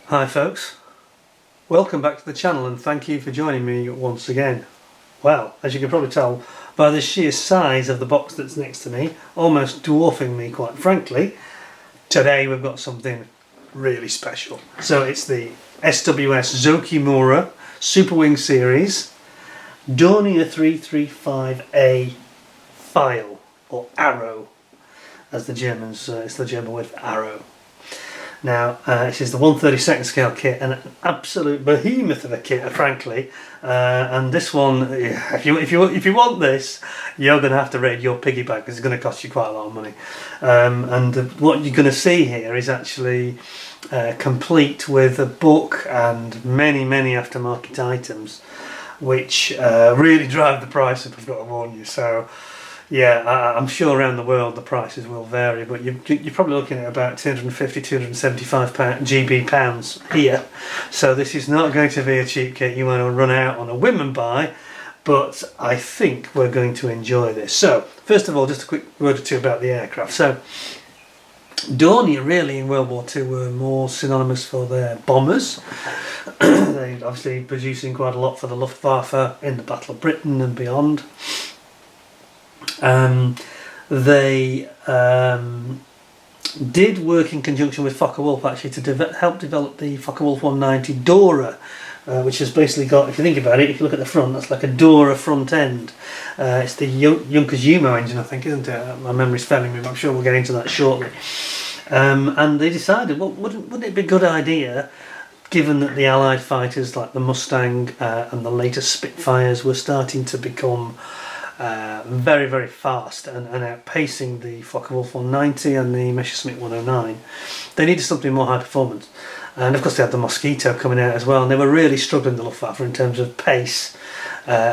Hi folks, welcome back to the channel and thank you for joining me once again. Well, as you can probably tell by the sheer size of the box that's next to me, almost dwarfing me quite frankly, today we've got something really special. So it's the SWS Zoukei-Mura Super Wing Series Dornier Do335 Pfeil, or arrow, as the Germans, it's the German word for arrow. Now, this is the 1/32 scale kit, and an absolute behemoth of a kit, frankly. And this one, if you want this, you're going to have to raid your piggy bank because it's going to cost you quite a lot of money. What you're going to see here is actually complete with a book and many aftermarket items, which really drive the price up, I've got to warn you. So yeah, I'm sure around the world the prices will vary, but you're probably looking at about 250, 275 GB pounds here. So this is not going to be a cheap kit you want to run out on a whim and buy, but I think we're going to enjoy this. So first of all, just a quick word or two about the aircraft. So Dornier really in World War II were more synonymous for their bombers. They obviously producing quite a lot for the Luftwaffe in the Battle of Britain and beyond. They did work in conjunction with Focke-Wulf actually to help develop the Focke-Wulf 190 Dora, which has basically got, if you think about it, if you look at the front, that's like a Dora front end. It's the Junkers Jumo engine, I think, isn't it? My memory's failing me, but I'm sure we'll get into that shortly. And they decided, well, wouldn't it be a good idea, given that the Allied fighters like the Mustang and the later Spitfires were starting to become very fast and outpacing the Focke-Wulf 190 and the Messerschmitt 109. They needed something more high performance, and of course they had the Mosquito coming out as well, and they were really struggling, the Luftwaffe, in terms of pace,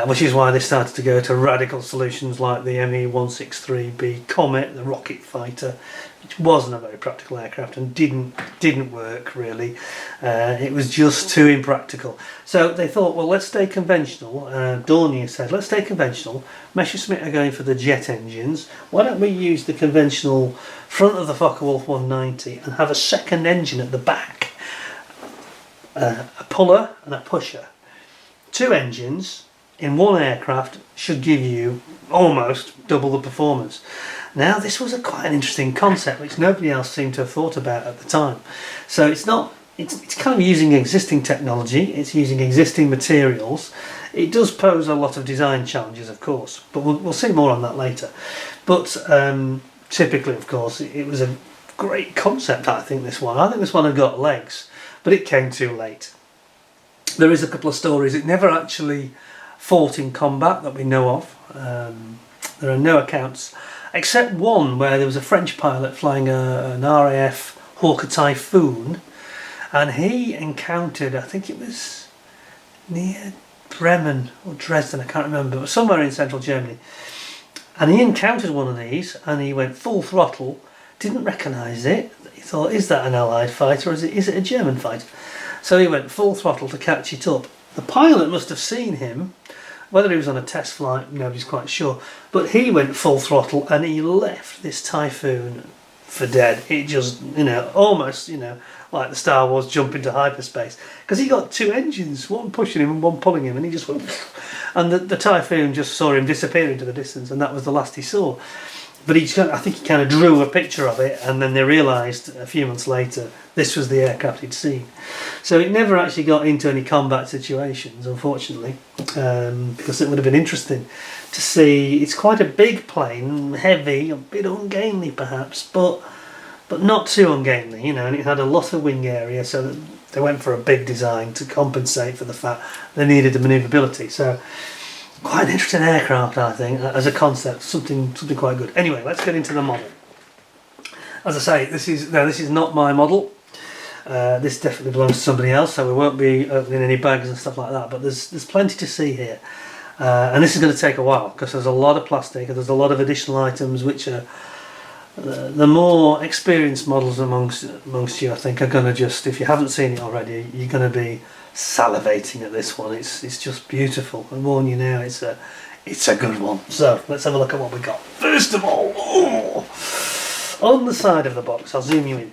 which is why they started to go to radical solutions like the Me-163B Comet, the rocket fighter, which wasn't a very practical aircraft and didn't work really. It was just too impractical. So they thought, well, let's stay conventional. Dornier said, let's stay conventional. Messerschmitt are going for the jet engines. Why don't we use the conventional front of the Focke-Wulf 190 and have a second engine at the back? A puller and a pusher. Two engines in one aircraft should give you almost double the performance. Now, this was quite an interesting concept which nobody else seemed to have thought about at the time. So it's kind of using existing technology, it's using existing materials. It does pose a lot of design challenges, of course, but we'll see more on that later. But typically, of course, it was a great concept, I think this one had got legs, but it came too late. There is a couple of stories. It never actually fought in combat that we know of. There are no accounts, except one where there was a French pilot flying an RAF Hawker Typhoon, and he encountered, I think it was near Bremen or Dresden, I can't remember, but somewhere in central Germany, and he encountered one of these and he went full throttle, didn't recognise it. He thought, is that an Allied fighter or is it a German fighter? So he went full throttle to catch it up. The pilot must have seen him. Whether he was on a test flight, nobody's quite sure. But he went full throttle and he left this Typhoon for dead. It just, almost, like the Star Wars jump into hyperspace. Because he got two engines, one pushing him and one pulling him, and he just went... And the Typhoon just saw him disappear into the distance, and that was the last he saw. But I think he kind of drew a picture of it, and then they realised a few months later this was the aircraft he'd seen. So it never actually got into any combat situations, unfortunately, because it would have been interesting to see. It's quite a big plane, heavy, a bit ungainly perhaps, but not too ungainly, and it had a lot of wing area, so that they went for a big design to compensate for the fact they needed the manoeuvrability. So quite an interesting aircraft, I think, as a concept, something quite good. Anyway, let's get into the model. As I say, this is not my model. This definitely belongs to somebody else, so we won't be opening any bags and stuff like that. But there's plenty to see here, and this is going to take a while because there's a lot of plastic and there's a lot of additional items which are the more experienced models amongst you, I think, are going to just, if you haven't seen it already, you're going to be salivating at this one. It's just beautiful. I warn you now, it's a good one. So let's have a look at what we got. First of all, on the side of the box, I'll zoom you in.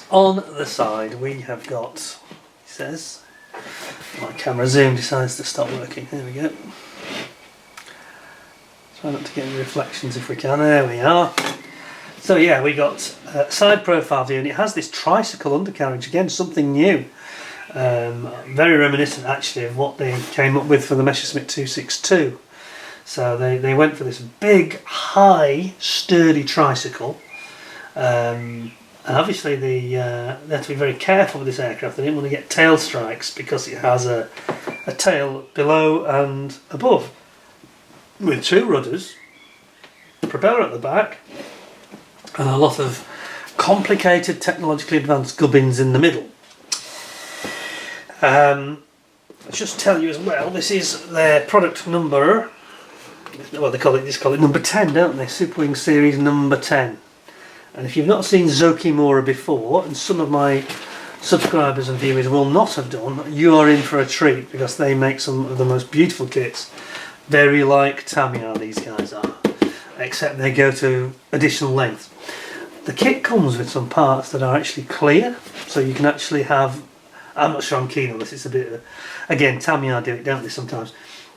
On the side we have got, it says, my camera zoom decides to stop working, there we go. Try not to get any reflections if we can, there we are. So yeah, we got side profile view, and it has this tricycle undercarriage, again something new. Very reminiscent actually of what they came up with for the Messerschmitt 262. So they went for this big, high, sturdy tricycle. And obviously they had to be very careful with this aircraft. They didn't want to get tail strikes because it has a tail below and above, with 2 rudders, propeller at the back, and a lot of complicated, technologically advanced gubbins in the middle. Let's just tell you as well, this is their product number, well they just call it number 10, don't they? Superwing series number 10. And if you've not seen Zoukei-Mura before, and some of my subscribers and viewers will not have done, you are in for a treat, because they make some of the most beautiful kits. Very like Tamiya, these guys are, except they go to additional lengths. The kit comes with some parts that are actually clear, so you can actually have, I'm not sure I'm keen on this, it's a bit of, again, Tamiya do it, don't they, sometimes.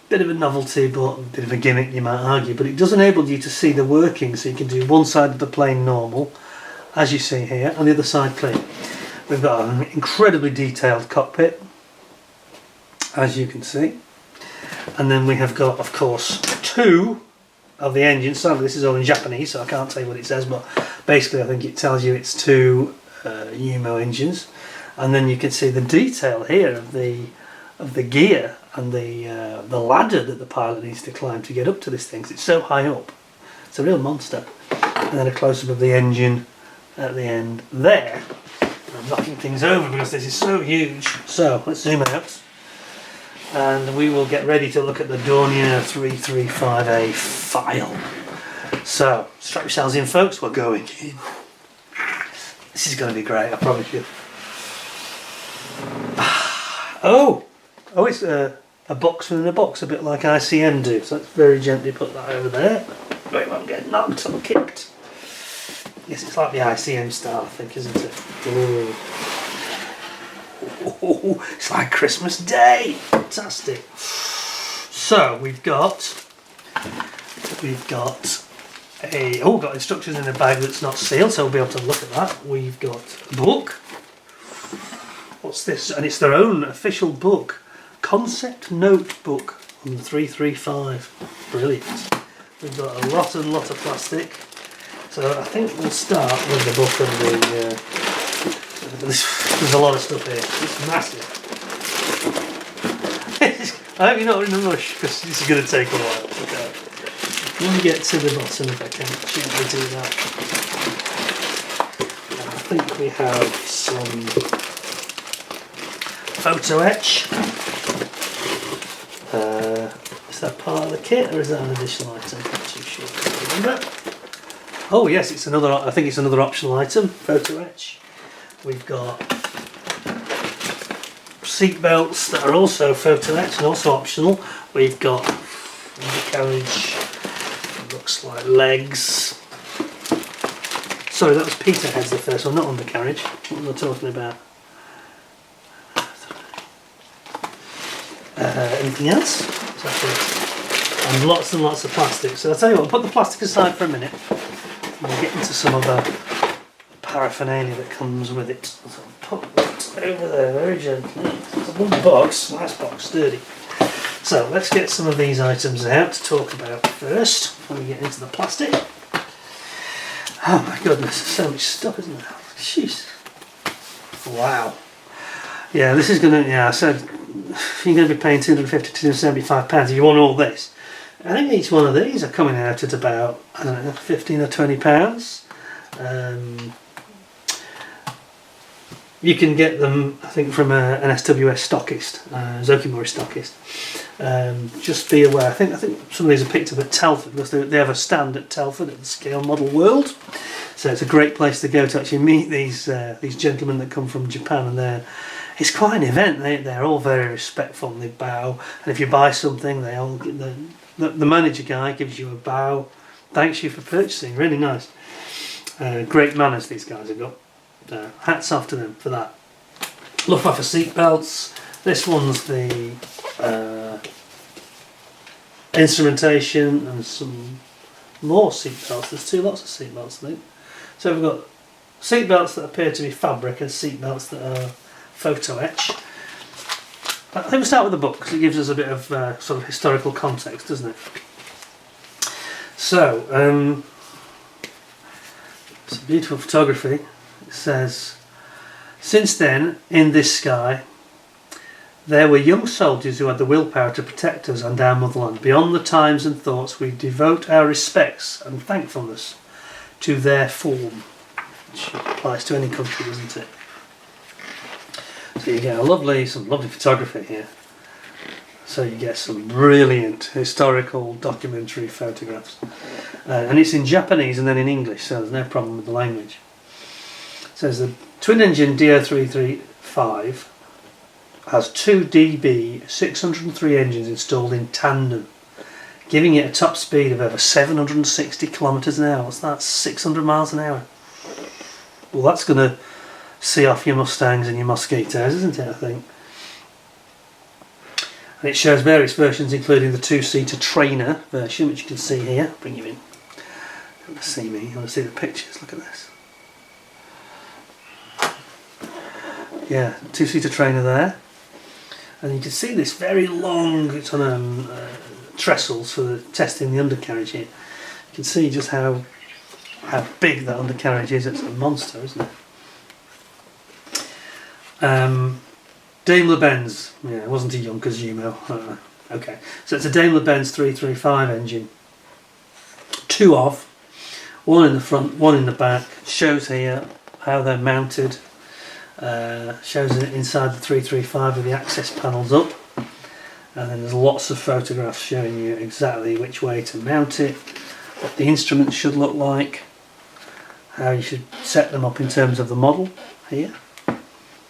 Bit of a novelty, but a bit of a gimmick, you might argue, but it does enable you to see the working, so you can do one side of the plane normal, as you see here, and the other side clear. We've got an incredibly detailed cockpit, as you can see, and then we have got, of course, 2 of the engines. Sadly this is all in Japanese, so I can't tell you what it says, but basically I think it tells you it's 2 Yumo engines, and then you can see the detail here of the gear and the ladder that the pilot needs to climb to get up to this thing, 'cause it's so high up. It's a real monster. And then a close-up of the engine at the end there. I'm knocking things over because this is so huge. So let's zoom out, and we will get ready to look at the Dornier 335A file. So strap yourselves in, folks, we're going in. This is going to be great, I promise you. Oh, it's a box within a box, a bit like ICM do. So let's very gently put that over there. Right, won't get knocked or kicked. Yes, it's like the ICM style, I think, isn't it? Ooh, it's like Christmas Day. Fantastic. So we've got got instructions in a bag that's not sealed, so we'll be able to look at that. We've got a book. What's this? And it's their own official book. Concept notebook on the 335. Brilliant. We've got a lot of plastic. So I think we'll start with the book and the... there's a lot of stuff here. It's massive. I hope you're not in a rush, because this is going to take a while. Okay. Let me get to the bottom if I can gently do that. And I think we have some photo etch. Is that part of the kit, or is that an additional item? I'm not too sure. Remember? Oh yes, it's another. I think it's another optional item. Photo etch. We've got seat belts that are also photo etch and also optional. We've got undercarriage. Looks like legs. Sorry, that was Pitot heads the first one, not undercarriage. What was I talking about? Anything else? That's it. And lots of plastic. So I'll tell you what, I'll put the plastic aside for a minute. And we'll get into some of the paraphernalia that comes with it. So I'll put that over there very gently. It's a wooden box, nice box, sturdy. So let's get some of these items out to talk about first, when we get into the plastic. Oh my goodness, there's so much stuff, isn't there? Jeez. Wow. Yeah, this is going to, I said, you're going to be paying £250 to £275 if you want all this. I think each one of these are coming out at about, I don't know, £15 or £20. You can get them, I think, from an SWS stockist, Zoukei-Mura stockist. Just be aware. I think some of these are picked up at Telford, because they have a stand at Telford at the Scale Model World. So it's a great place to go to actually meet these gentlemen that come from Japan, and it's quite an event. They're all very respectful and they bow. And if you buy something, they all the manager guy gives you a bow, thanks you for purchasing. Really nice. Great manners these guys have got. hats off to them for that. Luftwaffe seat belts. This one's the instrumentation and some more seat belts. There's two lots of seat belts, I think. So we've got seat belts that appear to be fabric and seat belts that are photo etch. I think we'll start with the book because it gives us a bit of sort of historical context, doesn't it? So, it's a beautiful photography. It says, "Since then, in this sky, there were young soldiers who had the willpower to protect us and our motherland. Beyond the times and thoughts, we devote our respects and thankfulness to their form." Which applies to any country, doesn't it? So you get some lovely photography here. So you get some brilliant historical documentary photographs. And it's in Japanese and then in English, so there's no problem with the language. It says the twin-engine Do335 has two DB 603 engines installed in tandem, giving it a top speed of over 760 kilometres an hour. What's that? 600 miles an hour. Well, that's going to see off your Mustangs and your Mosquitoes, isn't it, I think? And it shows various versions, including the two-seater trainer version, which you can see here. I'll bring you in. You want to see me? You want to see the pictures? Look at this. Yeah, two-seater trainer there. And you can see this very long, it's on trestles for the testing the undercarriage here. You can see just how big that undercarriage is. It's a monster, isn't it? Daimler-Benz. Yeah, it wasn't a Junkers Jumo. Okay, so it's a Daimler-Benz 335 engine. Two of, one in the front, one in the back. Shows here how they're mounted. Shows it inside the 335 with the access panels up. And then there's lots of photographs showing you exactly which way to mount it, what the instruments should look like, how you should set them up in terms of the model here.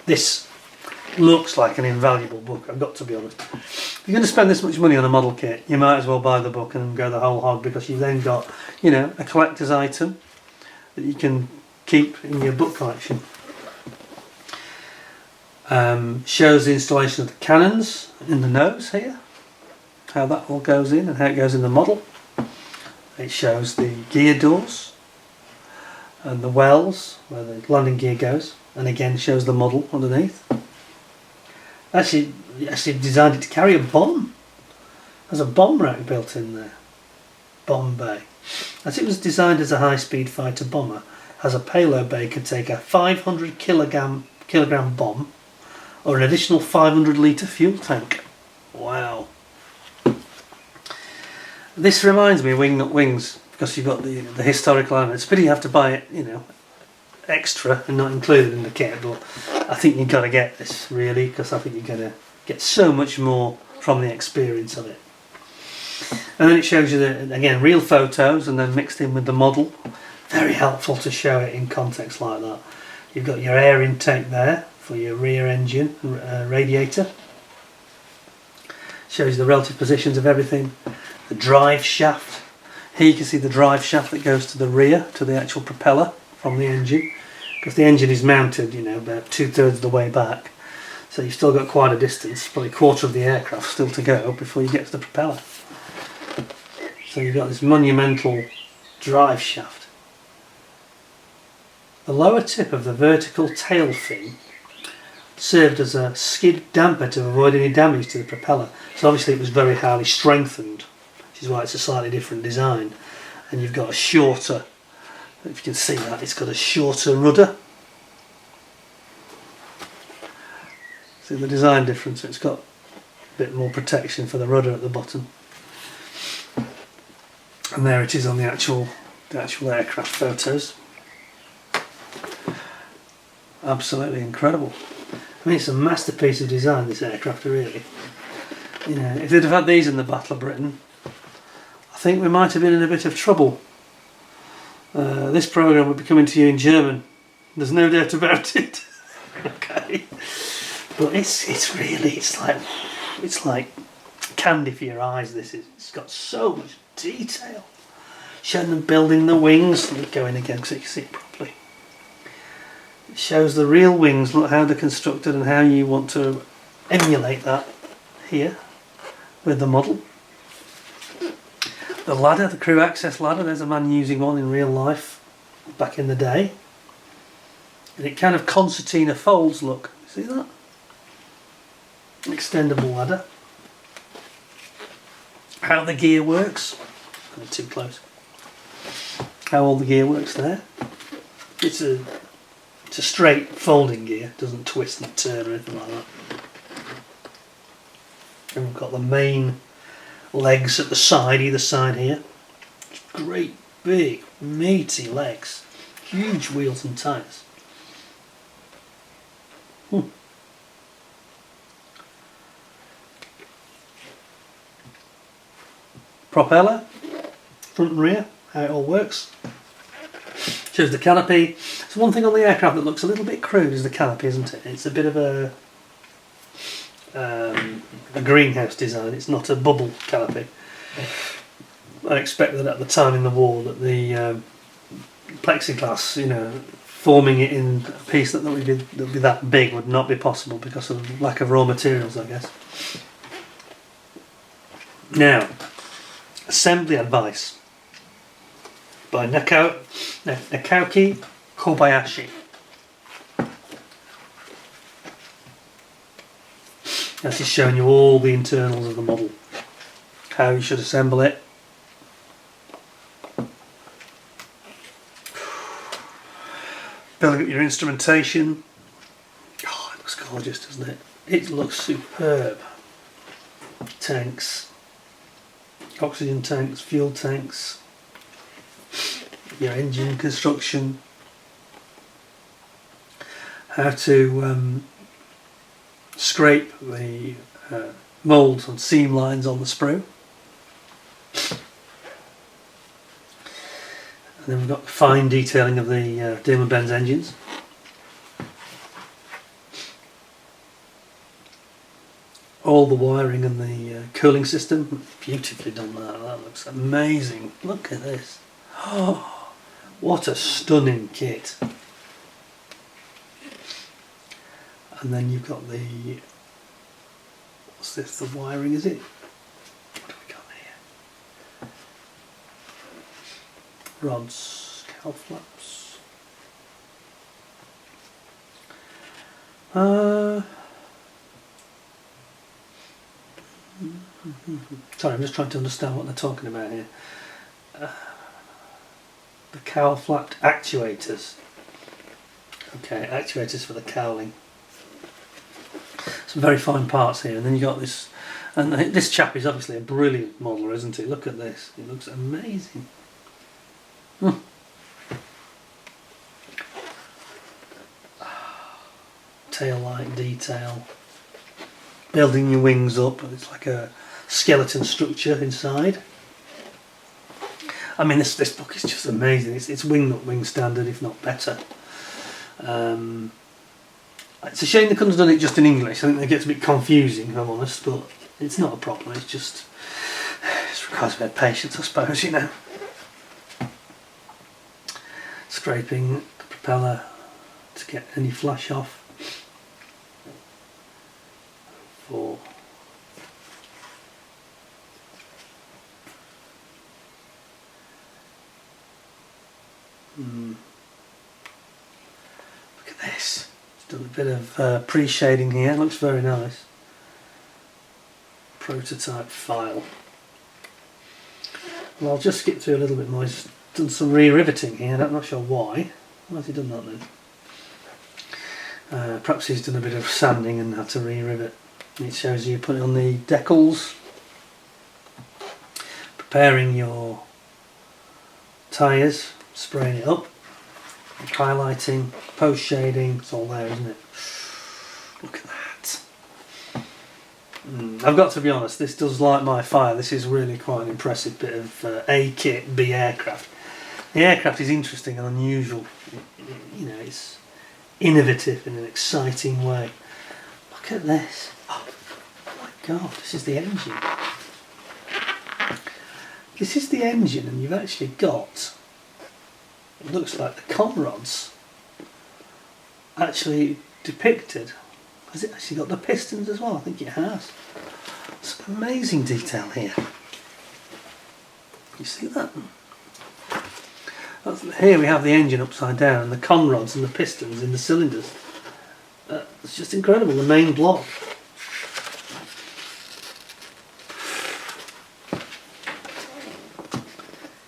This looks like an invaluable book, I've got to be honest. If you're going to spend this much money on a model kit, you might as well buy the book and go the whole hog, because you've then got, you know, a collector's item that you can keep in your book collection. Shows the installation of the cannons in the nose here, how that all goes in and how it goes in the model. It shows the gear doors and the wells where the landing gear goes, and again shows the model underneath. Actually designed it to carry a bomb. There's a bomb rack built in there. Bomb bay. As it was designed as a high-speed fighter bomber, has a payload bay could take a 500 kilogram bomb or an additional 500 litre fuel tank. Wow. This reminds me of Wing Nut Wings, because you've got the historical element. It's a pity you have to buy it, you know, extra and not included in the kit, but I think you've got to get this really, because I think you're going to get so much more from the experience of it. And then it shows you again real photos and then mixed in with the model. Very helpful to show it in context like that. You've got your air intake there for your rear engine radiator. Shows you the relative positions of everything. The drive shaft. Here you can see the drive shaft that goes to the rear, to the actual propeller from the engine, because the engine is mounted, you know, about 2/3 of the way back, so you've still got quite a distance, probably a quarter of the aircraft still to go before you get to the propeller. So you've got this monumental drive shaft. The lower tip of the vertical tail fin served as a skid damper to avoid any damage to the propeller, so obviously it was very highly strengthened, which is why it's a slightly different design. And you've got a shorter, if you can see that, it's got a shorter rudder. See the design difference, it's got a bit more protection for the rudder at the bottom. And there it is on the actual aircraft photos. Absolutely incredible. I mean, it's a masterpiece of design, this aircraft, really. You know, if they'd have had these in the Battle of Britain, I think we might have been in a bit of trouble. This programme would be coming to you in German. There's no doubt about it. Okay, but it's like candy for your eyes. It's got so much detail. Showing them building the wings. Let me go in again so you can see it properly. It shows the real wings, look how they're constructed and how you want to emulate that here with the model. The ladder, the crew access ladder, there's a man using one in real life back in the day. And it kind of concertina folds, look, see that? Extendable ladder. How the gear works, not too close. How all the gear works there. It's a straight folding gear, it doesn't twist and turn or anything like that. And we've got the main legs at the side, either side here. Great big meaty legs, huge wheels and tyres. Propeller, front and rear, how it all works. Shows the canopy. It's one thing on the aircraft that looks a little bit crude is the canopy, isn't it? It's a bit of a greenhouse design. It's not a bubble canopy. I expect that at the time in the war that the plexiglass, you know, forming it in a piece that would be that big would not be possible because of lack of raw materials, I guess. Now, assembly advice by Naoki Kobayashi. This is showing you all the internals of the model, how you should assemble it. Building up your instrumentation. Oh, it looks gorgeous, doesn't it? It looks superb. Tanks, oxygen tanks, fuel tanks, your engine construction, how to scrape the moulds and seam lines on the sprue. And then we've got fine detailing of the Benz engines. All the wiring and the cooling system, beautifully done that. That looks amazing. Look at this. Oh, what a stunning kit. And then you've got the, what's this, the wiring, is it? What have we got here? Rods, cowl flaps. Sorry, I'm just trying to understand what they're talking about here. The cowl flapped actuators. Okay, actuators for the cowling. Some very fine parts here, and then you got this, and this chap is obviously a brilliant modeler, isn't he? Look at this, it looks amazing. Tail light detail, building your wings up, it's like a skeleton structure inside. I mean, this book is just amazing. It's wing nut wing standard, if not better. It's a shame they couldn't have done it just in English. I think it gets a bit confusing, if I'm honest, but it's not a problem. It requires a bit of patience, I suppose, you know. Scraping the propeller to get any flash off. Look at this. It's done a bit of pre-shading here. It looks very nice. Prototype file. Well, I'll just skip through a little bit more. He's done some re-riveting here. I'm not sure why. Why has he done that then? Perhaps he's done a bit of sanding and had to re-rivet. It shows you putting on the decals, preparing your tyres, spraying it up, highlighting, post shading, it's all there, isn't it? Look at that. I've got to be honest, this does light my fire. This is really quite an impressive bit of A kit, B aircraft. The aircraft is interesting and unusual. You know, it's innovative in an exciting way. Look at this. Oh my god, this is the engine. This is the engine, and you've actually got, it looks like the com rods actually depicted. Has it actually got the pistons as well? I think it has. Some amazing detail here. You see that? Here we have the engine upside down and the con rods and the pistons in the cylinders. It's just incredible, the main block.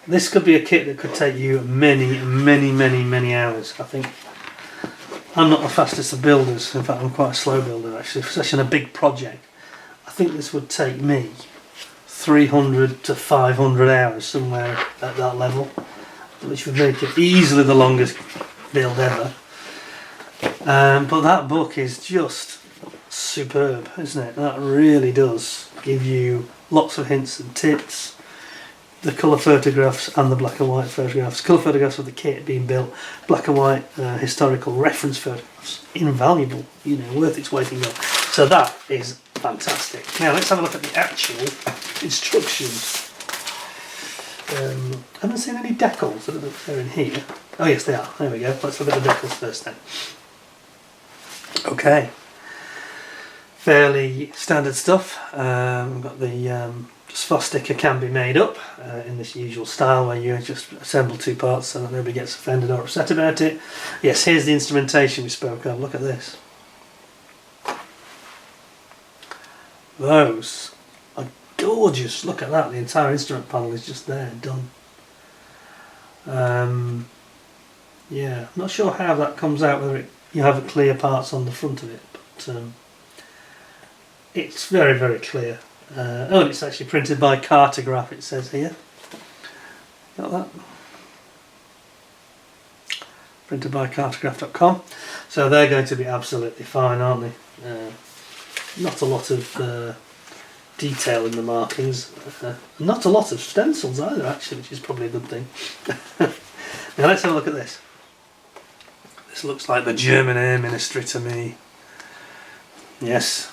This could be a kit that could take you many hours, I think. I'm not the fastest of builders, in fact I'm quite a slow builder actually, especially on a big project. I think this would take me 300 to 500 hours somewhere at that level, which would make it easily the longest build ever. But that book is just superb, isn't it? That really does give you lots of hints and tips. The colour photographs and the black and white photographs. Colour photographs of the kit being built, black and white historical reference photographs. Invaluable, you know, worth its weight in gold. So that is fantastic. Now let's have a look at the actual instructions. I haven't seen any decals. I don't know if they're in here. Oh yes, they are. There we go. Let's look at the decals first then. Okay. Fairly standard stuff. We've got the SFOS sticker can be made up in this usual style where you just assemble two parts so that nobody gets offended or upset about it. Yes, here's the instrumentation we spoke of. Look at this. Those are gorgeous. Look at that. The entire instrument panel is just there, done. Yeah, I'm not sure how that comes out, whether you have clear parts on the front of it, but it's very clear. Oh, and it's actually printed by Cartograph, it says here. Got that? Printed by cartograph.com. So they're going to be absolutely fine, aren't they? Not a lot of detail in the markings. Not a lot of stencils either, actually, which is probably a good thing. Now let's have a look at this. This looks like the German Air Ministry to me. Yes.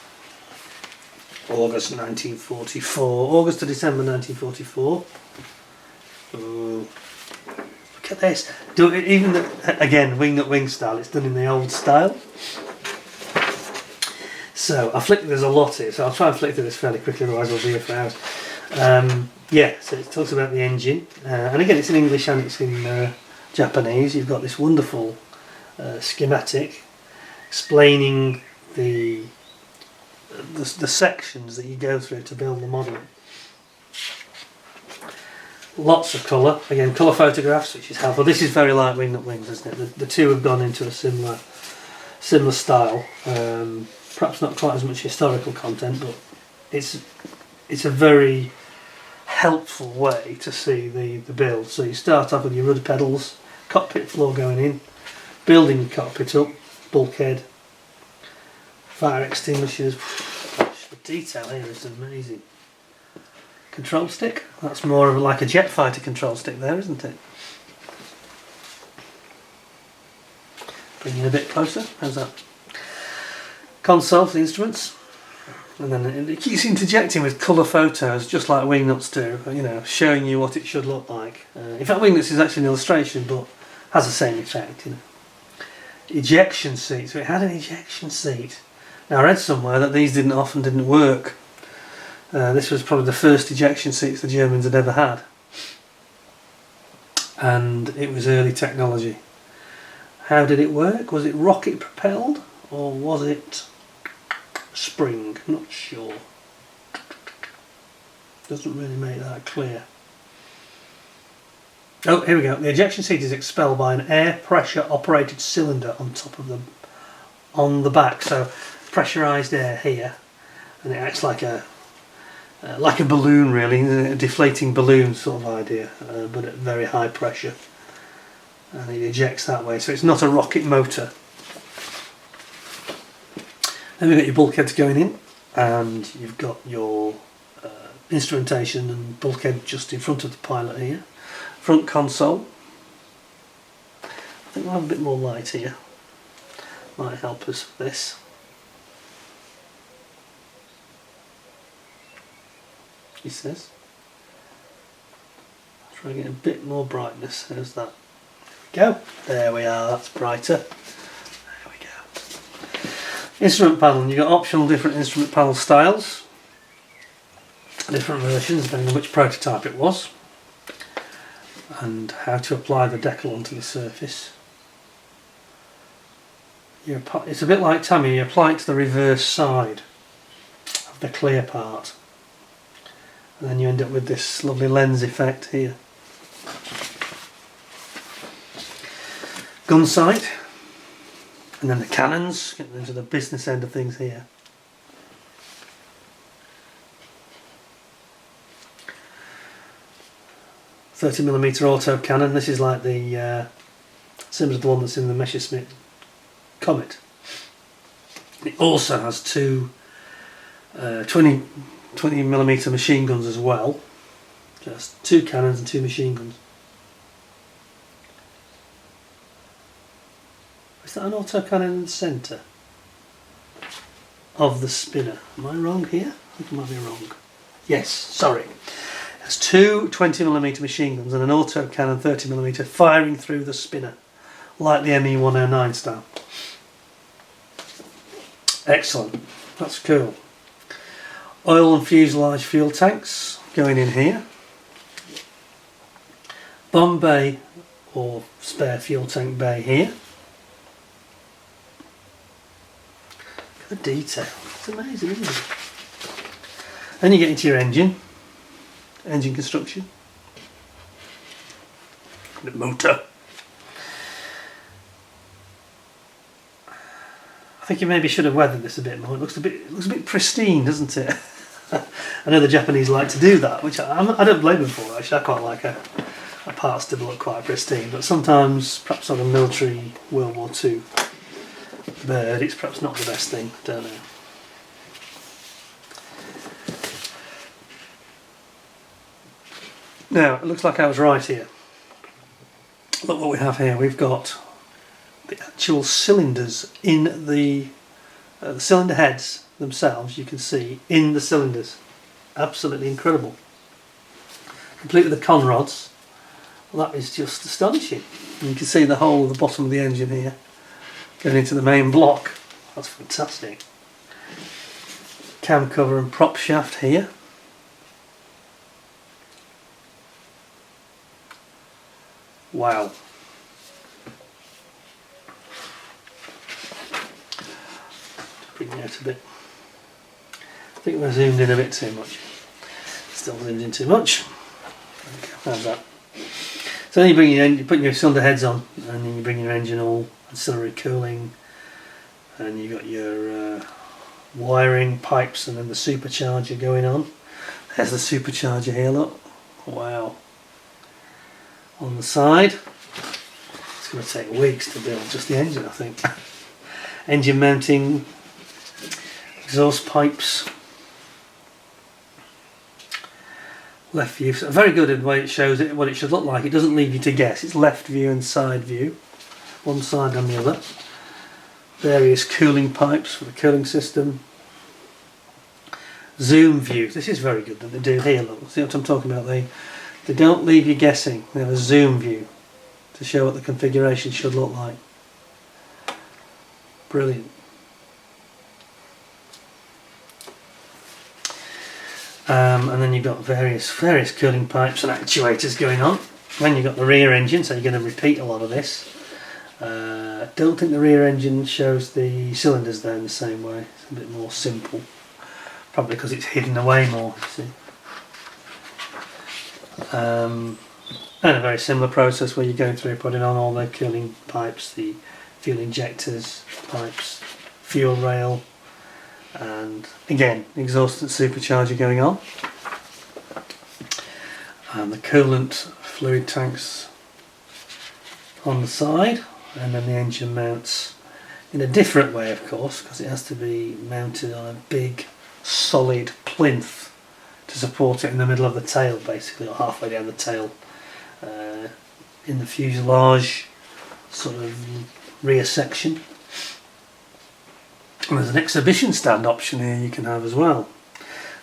August 1944. August to December 1944. Ooh. Look at this. Again, wing nut wing style. It's done in the old style. So there's a lot here, so I'll try and flick through this fairly quickly, otherwise I'll be here for hours. Yeah, so it talks about the engine, and again it's in English and it's in Japanese. You've got this wonderful schematic explaining the sections that you go through to build the model. Lots of colour, again colour photographs, which is helpful. This is very like Wing Nut Wings, isn't it? The two have gone into a similar style. Perhaps not quite as much historical content, but it's a very helpful way to see the build. So you start off with your rudder pedals, cockpit floor going in, building the cockpit up, bulkhead, fire extinguishers. Gosh, the detail here is amazing. Control stick, that's more of like a jet fighter control stick there, isn't it? Bring it a bit closer, how's that? Console for the instruments, and then it keeps interjecting with colour photos just like Wingnuts do, you know, showing you what it should look like. In fact Wingnuts is actually an illustration but has the same effect, you know. Ejection seat, so it had an ejection seat. Now I read somewhere that these often didn't work. This was probably the first ejection seats the Germans had ever had, and it was early technology. How did it work? Was it rocket propelled or was it spring? Not sure. Doesn't really make that clear. Oh, here we go. The ejection seat is expelled by an air pressure operated cylinder on top of on the back. So pressurized air here, and it acts like a balloon, really, a deflating balloon sort of idea, but at very high pressure, and it ejects that way. So it's not a rocket motor. Then we've got your bulkheads going in, and you've got your instrumentation and bulkhead just in front of the pilot here. Front console. I think we'll have a bit more light here. Might help us with this. He says. Try and get a bit more brightness. How's that? There we go. There we are. That's brighter. There we go. Instrument panel, you've got optional different instrument panel styles, different versions depending on which prototype it was, and how to apply the decal onto the surface. It's a bit like Tammy, you apply it to the reverse side of the clear part, and then you end up with this lovely lens effect here. Gun sight, and then the cannons, getting into the business end of things here. .30mm auto cannon. This is like the similar to the one that's in the Messerschmitt Comet. It also has two 20mm machine guns as well. Just two cannons and two machine guns. Is that an auto cannon in the centre of the spinner? Am I wrong here? I think I might be wrong. Yes, sorry. There's two 20mm machine guns and an auto cannon 30mm firing through the spinner, like the ME-109 style. Excellent, that's cool. Oil and fuselage fuel tanks going in here. Bomb bay or spare fuel tank bay here. Look at the detail, it's amazing, isn't it? Then you get into your engine construction, the motor. I think you maybe should have weathered this a bit more. It looks a bit pristine, doesn't it? I know the Japanese like to do that, which I don't blame them for. Actually, I quite like a parts to look quite pristine, but sometimes, perhaps on a military World War II bird, it's perhaps not the best thing. Don't know. Now, it looks like I was right here. Look what we have here. We've got the actual cylinders in the cylinder heads themselves, you can see in the cylinders. Absolutely incredible. Complete with the con rods. Well, that is just astonishing. And you can see the whole of the bottom of the engine here going into the main block. That's fantastic. Cam cover and prop shaft here. Wow. Bring it out a bit. I think we're zoomed in a bit too much. Still zoomed in too much. Okay, how's that? So then you put your cylinder heads on, and then you bring your engine all, ancillary cooling, and you got your wiring, pipes, and then the supercharger going on. There's the supercharger here, look. Wow. On the side. It's going to take weeks to build just the engine, I think. Engine mounting, exhaust pipes, left view. So very good in the way it shows it, what it should look like. It doesn't leave you to guess. It's left view and side view, one side and the other. Various cooling pipes for the cooling system. Zoom view. This is very good that they do here. Look, see what I'm talking about? They don't leave you guessing. They have a zoom view to show what the configuration should look like. Brilliant. And then you've got various cooling pipes and actuators going on. Then you've got the rear engine, so you're going to repeat a lot of this. Don't think the rear engine shows the cylinders there in the same way. It's a bit more simple. Probably because it's hidden away more, you see. And a very similar process where you're going through putting on all the cooling pipes, the fuel injectors, pipes, fuel rail, and again exhaust and supercharger going on, and the coolant fluid tanks on the side, and then the engine mounts in a different way, of course, because it has to be mounted on a big solid plinth to support it in the middle of the tail, basically, or halfway down the tail, in the fuselage sort of rear section. And there's an exhibition stand option here you can have as well,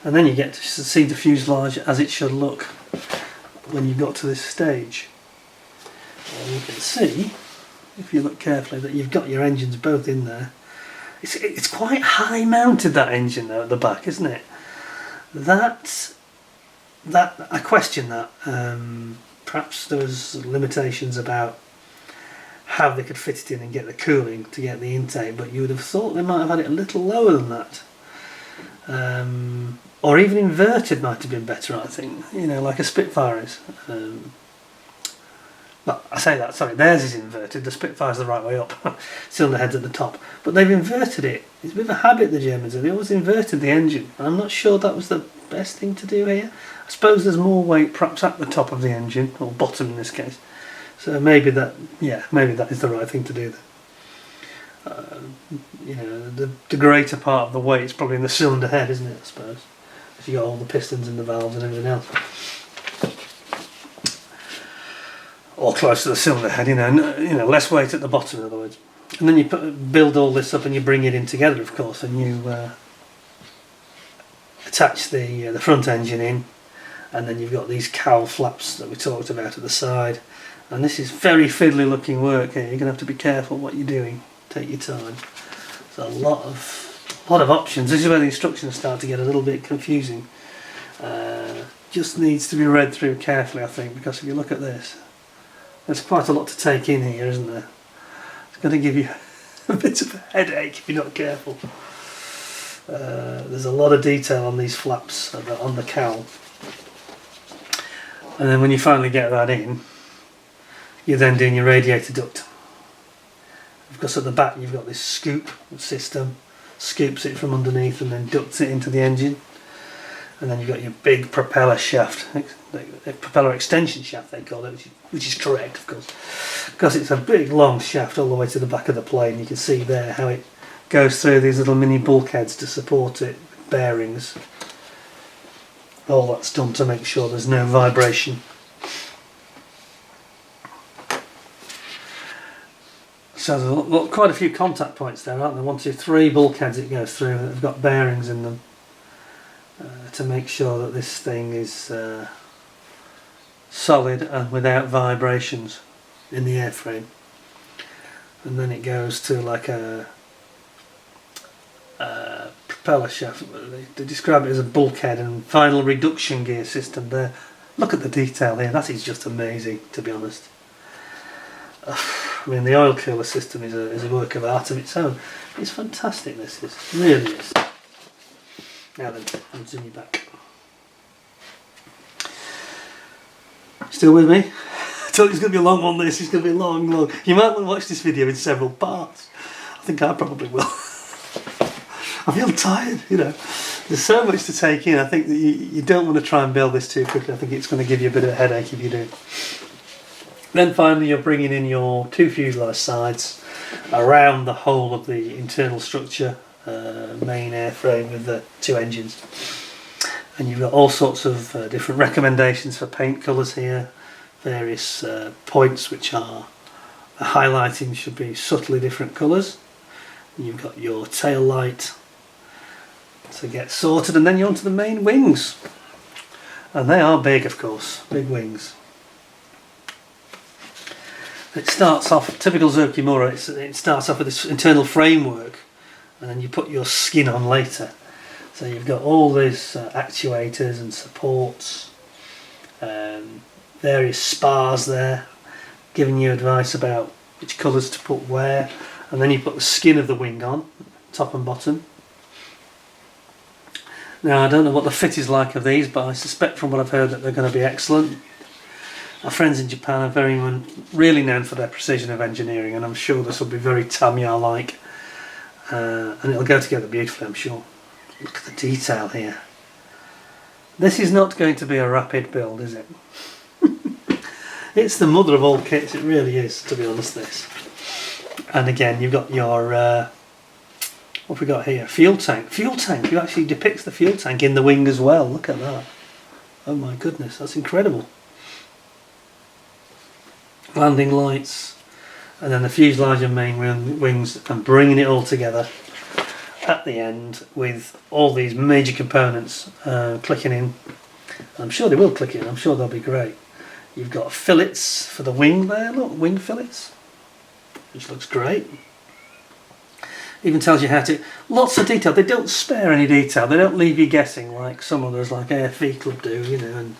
and then you get to see the fuselage as it should look when you got to this stage. And you can see, if you look carefully, that you've got your engines both in there, It's quite high mounted, that engine though at the back, isn't it? That I question that. Perhaps there was limitations about how they could fit it in and get the cooling to get the intake, but you would have thought they might have had it a little lower than that. Or even inverted might have been better, I think, you know, like a Spitfire is. But I say that, sorry, theirs is inverted, the Spitfire's the right way up, cylinder head's at the top. But they've inverted it. It's a bit of a habit, the Germans, they always inverted the engine, and I'm not sure that was the best thing to do here. I suppose there's more weight perhaps at the top of the engine, or bottom in this case. So maybe that, yeah, maybe that is the right thing to do then. You know, the greater part of the weight is probably in the cylinder head, isn't it, I suppose? If you got all the pistons and the valves and everything else. Or close to the cylinder head, you know, less weight at the bottom, in other words. And then you build all this up and you bring it in together, of course, and you attach the front engine in, and then you've got these cowl flaps that we talked about at the side. And this is very fiddly looking work here. You're going to have to be careful what you're doing. Take your time. There's a lot of options. This is where the instructions start to get a little bit confusing. Just needs to be read through carefully, I think, because if you look at this, there's quite a lot to take in here, isn't there? It's going to give you a bit of a headache if you're not careful. There's a lot of detail on these flaps on the cowl. And then when you finally get that in, you're then doing your radiator duct. Because at the back you've got this scoop system, scoops it from underneath and then ducts it into the engine. And then you've got your big propeller shaft, propeller extension shaft they call it, which is correct, of course, because it's a big long shaft all the way to the back of the plane. You can see there how it goes through these little mini bulkheads to support it, bearings. All that's done to make sure there's no vibration. So there's quite a few contact points there, aren't there? 1, 2, 3 bulkheads it goes through, and they've got bearings in them to make sure that this thing is solid and without vibrations in the airframe. And then it goes to like a propeller shaft. They describe it as a bulkhead and final reduction gear system there. Look at the detail here, that is just amazing, to be honest. I mean, the oil cooler system is a work of art of its own. It's fantastic, this is, it really is. Now then, I'll zoom you back. Still with me? I told you it's going to be a long one, this. It's going to be long. You might want to watch this video in several parts. I think I probably will. I feel tired, you know. There's so much to take in. I think that you don't want to try and build this too quickly. I think it's going to give you a bit of a headache if you do. Then finally you're bringing in your 2 fuselage sides around the whole of the internal structure, main airframe with the 2 engines. And you've got all sorts of different recommendations for paint colours here, various points which are highlighting should be subtly different colours. And you've got your tail light to get sorted, and then you're onto the main wings. And they are big, of course, big wings. It starts off, typical Zoukei-Mura, it starts off with this internal framework, and then you put your skin on later. So you've got all these actuators and supports, various spars there, giving you advice about which colours to put where, and then you put the skin of the wing on, top and bottom. Now I don't know what the fit is like of these, but I suspect from what I've heard that they're going to be excellent. Our friends in Japan are really known for their precision of engineering, and I'm sure this will be very Tamiya-like, and it'll go together beautifully, I'm sure. Look at the detail here. This is not going to be a rapid build, is it? It's the mother of all kits, it really is, to be honest, this. And again, you've got your, what have we got here? Fuel tank. Fuel tank, it actually depicts the fuel tank in the wing as well, look at that. Oh my goodness, that's incredible. Landing lights, and then the fuselage and main wings, and bringing it all together at the end with all these major components clicking in. I'm sure they will click in, I'm sure they'll be great. You've got fillets for the wing there, look, wing fillets, which looks great. Even tells you how to. Lots of detail. They don't spare any detail. They don't leave you guessing like some others, like AFE Club do, you know,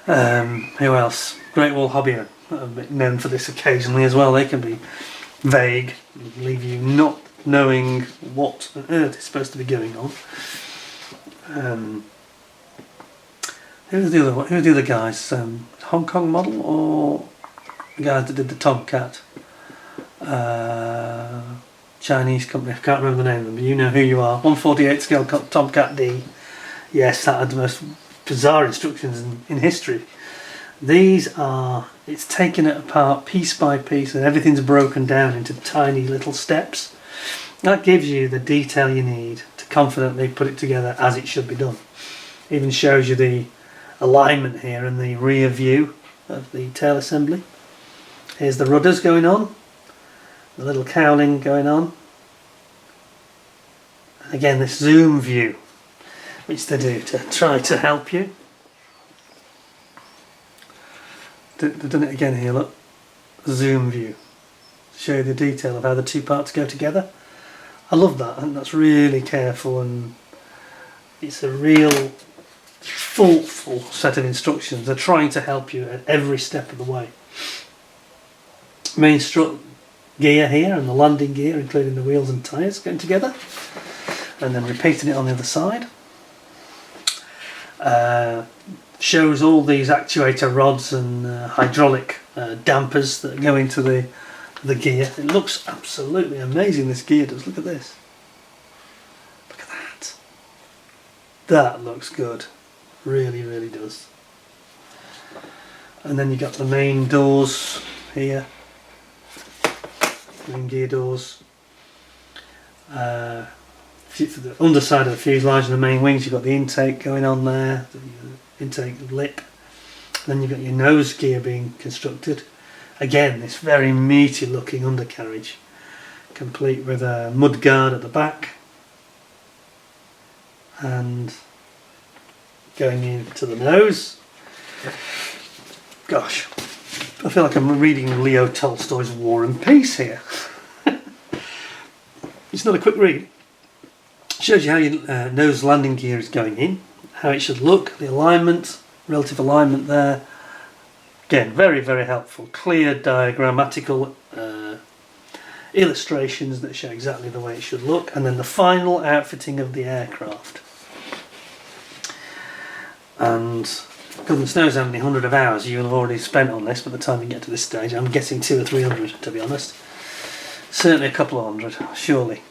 and who else? Great Wall Hobby are a bit known for this occasionally as well. They can be vague, leave you not knowing what on earth is supposed to be going on. Who's the other one? Who's the other guys? Hong Kong model or the guys that did the Tomcat? Chinese company. I can't remember the name of them, but you know who you are. 148 scale Tomcat D. Yes, that had the most bizarre instructions in history. These are. It's taken it apart piece by piece, and everything's broken down into tiny little steps. That gives you the detail you need to confidently put it together as it should be done. Even shows you the alignment here and the rear view of the tail assembly. Here's the rudders going on, the little cowling going on, and again this zoom view, which they do to try to help you. They've done it again here, look, zoom view, to show you the detail of how the two parts go together. I love that. I think that's really careful, and it's a real thoughtful set of instructions. They're trying to help you at every step of the way. Main strut gear here and the landing gear, including the wheels and tyres, going together, and then repeating it on the other side. Shows all these actuator rods and hydraulic dampers that go into the gear. It looks absolutely amazing, this gear does. Look at this. Look at that. That looks good. Really, really does. And then you've got the main doors here. Main gear doors. For the underside of the fuselage and the main wings, you've got the intake going on there. The intake lip. Then you've got your nose gear being constructed. Again, this very meaty looking undercarriage, complete with a mud guard at the back, and going into the nose. Gosh, I feel like I'm reading Leo Tolstoy's War and Peace here. It's not a quick read. Shows you how your nose landing gear is going in, how it should look, the alignment, relative alignment there. Again, very, very helpful. Clear diagrammatical illustrations that show exactly the way it should look, and then the final outfitting of the aircraft. And goodness knows how many hundred of hours you'll have already spent on this by the time you get to this stage. I'm guessing 200 or 300, to be honest. Certainly a couple of hundred, surely.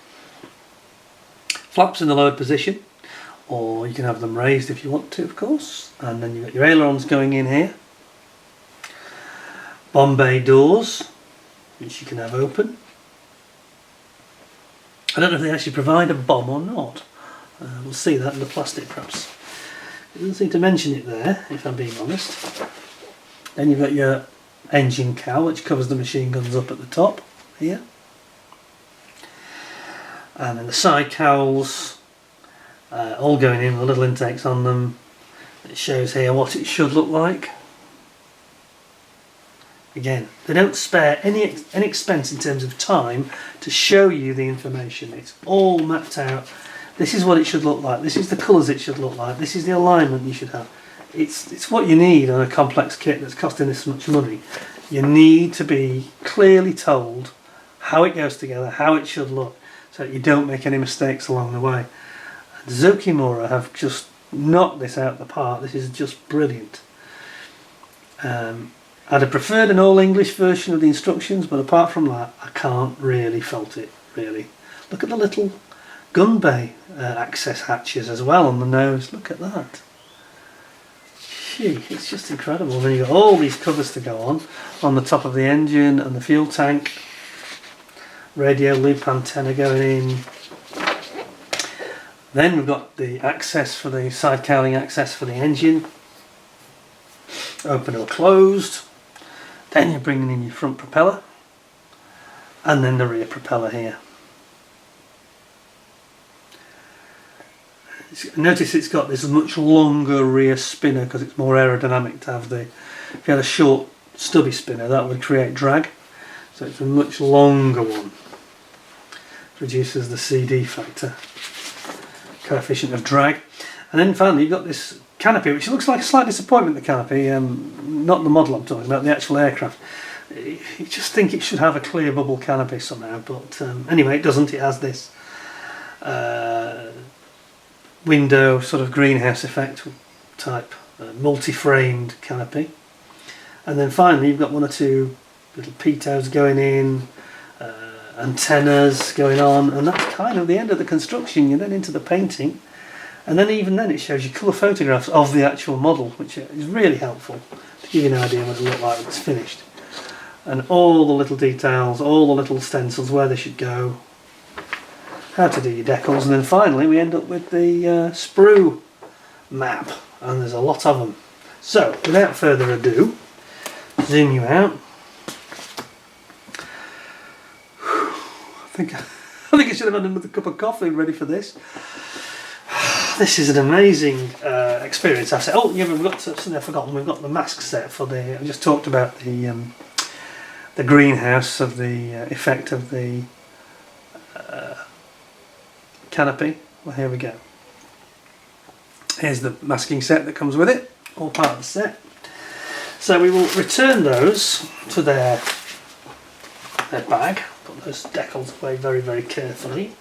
Flaps in the lowered position, or you can have them raised if you want to, of course. And then you've got your ailerons going in here. Bombay doors, which you can have open. I don't know if they actually provide a bomb or not. We'll see that in the plastic perhaps. It doesn't seem to mention it there, if I'm being honest. Then you've got your engine cowl, which covers the machine guns up at the top here. And then the side cowls, all going in with little intakes on them. It shows here what it should look like. Again, they don't spare any expense in terms of time to show you the information. It's all mapped out. This is what it should look like. This is the colours it should look like. This is the alignment you should have. It's what you need on a complex kit that's costing this much money. You need to be clearly told how it goes together, how it should look, so that you don't make any mistakes along the way. Zoukei-Mura have just knocked this out of the park. This is just brilliant. I'd have preferred an all-English version of the instructions, but apart from that, I can't really fault it, really. Look at the little gun bay access hatches as well on the nose. Look at that. Gee, it's just incredible. And then you've got all these covers to go on the top of the engine and the fuel tank. Radio loop antenna going in. Then we've got the access for the side cowling access for the engine. Open or closed. Then you're bringing in your front propeller, and then the rear propeller here. Notice it's got this much longer rear spinner because it's more aerodynamic to have the. If you had a short stubby spinner, that would create drag, so it's a much longer one. reduces the CD factor, coefficient of drag. And then finally you've got this canopy, which looks like a slight disappointment, the canopy, not the model I'm talking about, the actual aircraft. You just think it should have a clear bubble canopy somehow, but anyway, it doesn't. It has this window sort of greenhouse effect type multi-framed canopy. And then finally you've got one or two little pitots going in, antennas going on, and that's kind of the end of the construction. You're then into the painting, and then even then it shows you colour photographs of the actual model, which is really helpful to give you an idea what it looked like when it's finished. And all the little details, all the little stencils, where they should go, how to do your decals, and then finally we end up with the Spru map, and there's a lot of them. So without further ado, zoom you out. I think I should have had another cup of coffee ready for this. This is an amazing experience. I've said, oh yeah, we've got something I've forgotten. We've got the mask set for the. I just talked about the greenhouse of the effect of the canopy. Well, here we go. Here's the masking set that comes with it, all part of the set. So we will return those to their bag. Put those decals away very, very carefully.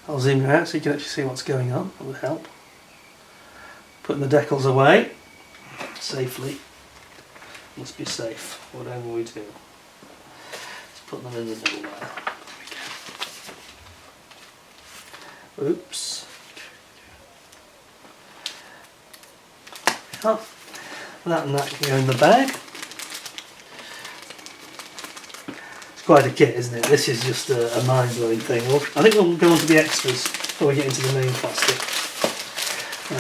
I'll zoom you out so you can actually see what's going on. That would help. Putting the decals away safely. Must be safe, whatever we do. Let's put them in the middle there. There we go. Oops. Oh, that and that can go in the bag. It's quite a kit, isn't it? This is just a mind-blowing thing. I think we'll go on to the extras before we get into the main plastic.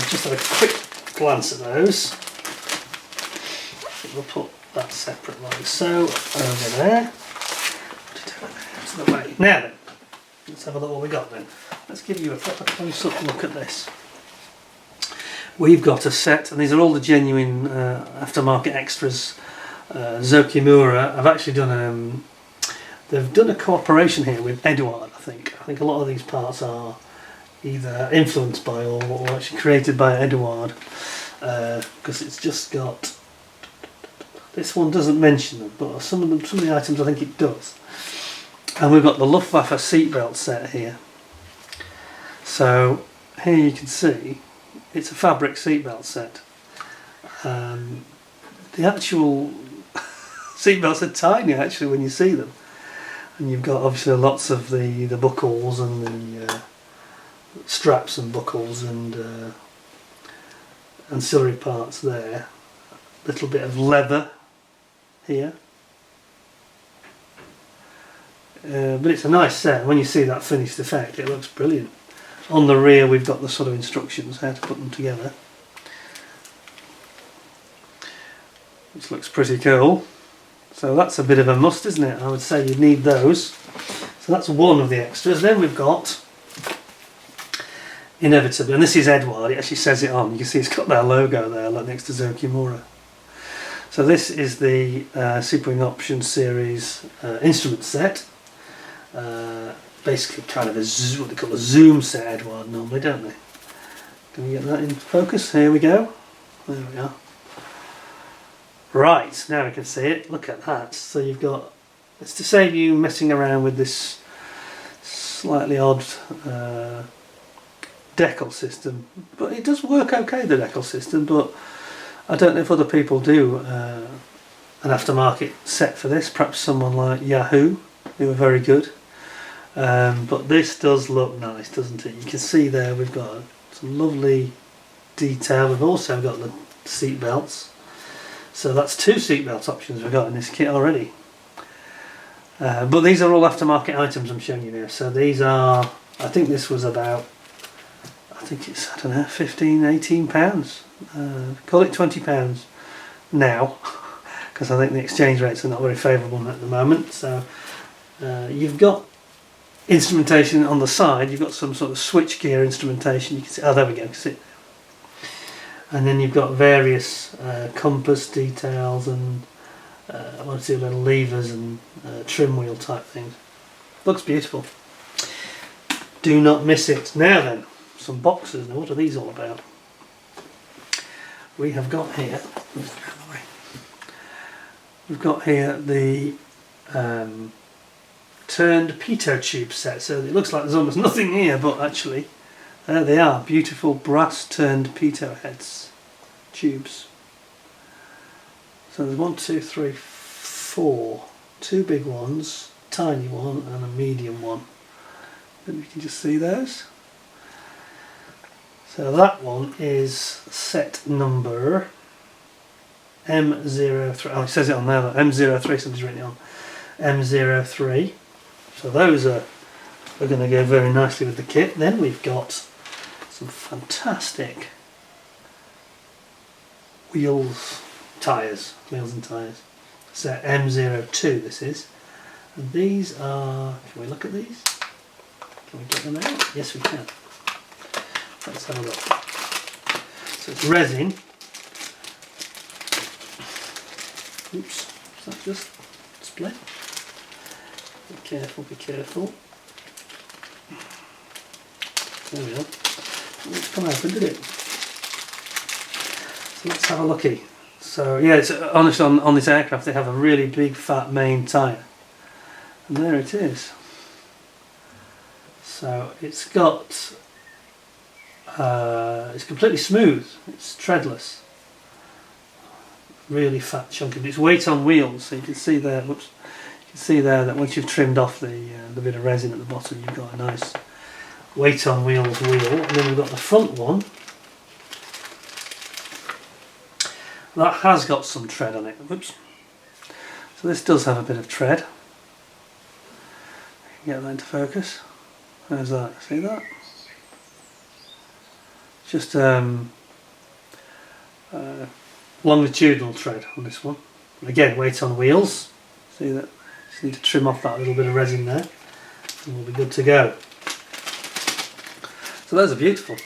Just have a quick glance at those. We'll put that separate like so over there. To the way. Now then, let's have a look what we got then. Let's give you a proper close-up look at this. We've got a set, and these are all the genuine aftermarket extras. Zoukei-Mura. I've actually done they've done a cooperation here with Eduard. I think a lot of these parts are either influenced by or actually created by Eduard, because it's just got. This one doesn't mention them, but some of the items I think it does. And we've got the Luftwaffe seatbelt set here. So here you can see it's a fabric seatbelt set. The actual seatbelts are tiny actually when you see them, and you've got obviously lots of the buckles and the straps and buckles and ancillary parts there. Little bit of leather here, but it's a nice set. When you see that finished effect, it looks brilliant. On the rear we've got the sort of instructions how to put them together, which looks pretty cool. So that's a bit of a must, isn't it? I would say you need those. So that's one of the extras. Then we've got, inevitably, and this is Eduard, it actually says it on, you can see it's got their logo there like next to Zoukei-Mura. So this is the Superwing Option Series instrument set. Basically kind of what they call a zoom set, Eduard normally, don't they? Can we get that in focus? Here we go. There we are. Right, now we can see it. Look at that. So you've got, it's to save you messing around with this slightly odd decal system. But it does work okay, the decal system, but I don't know if other people do an aftermarket set for this. Perhaps someone like Yahoo, who are very good. But this does look nice, doesn't it? You can see there we've got some lovely detail. We've also got the seat belts. So that's two seat belt options we've got in this kit already. But these are all aftermarket items I'm showing you now. So these are, I think this was about, I think it's, I don't know, 15, 18 pounds. Call it 20 pounds now, because I think the exchange rates are not very favourable at the moment. So you've got instrumentation on the side, you've got some sort of switch gear instrumentation. You can see, oh there we go, you can see it. And then you've got various compass details and one or two little levers and trim wheel type things. looks beautiful. Do not miss it. Now then, some boxes. Now what are these all about? We have got here, we've got here the turned Pitot tube set. So it looks like there's almost nothing here, but actually there they are, beautiful brass turned Pitot heads, tubes. So there's 1, 2, 3, 4, 2 big ones, tiny one and a medium one. And you can just see those. So that one is set number M03. Oh, it says it on there. M03. Somebody's written it on M03. So those are going to go very nicely with the kit. Then we've got some fantastic wheels, tyres, wheels and tyres. Set M02. This is, and these are. Can we look at these? Can we get them out? Yes, we can. Let's have a look. So it's resin. Oops, is that just split? Be careful, be careful. There we are. It's come open, did it? So let's have a looky. So yeah, it's honestly on this aircraft they have a really big fat main tyre. And there it is. So it's got it's completely smooth, it's treadless, really fat chunky, but it's weight on wheels, so you can see there, whoops, you can see there that once you've trimmed off the bit of resin at the bottom, you've got a nice weight on wheels wheel. And then we've got the front one, that has got some tread on it, whoops, so this does have a bit of tread. Get that into focus. There's that, see that? Just longitudinal tread on this one. And again, weight on wheels. See that? Just need to trim off that little bit of resin there, and we'll be good to go. So those are beautiful.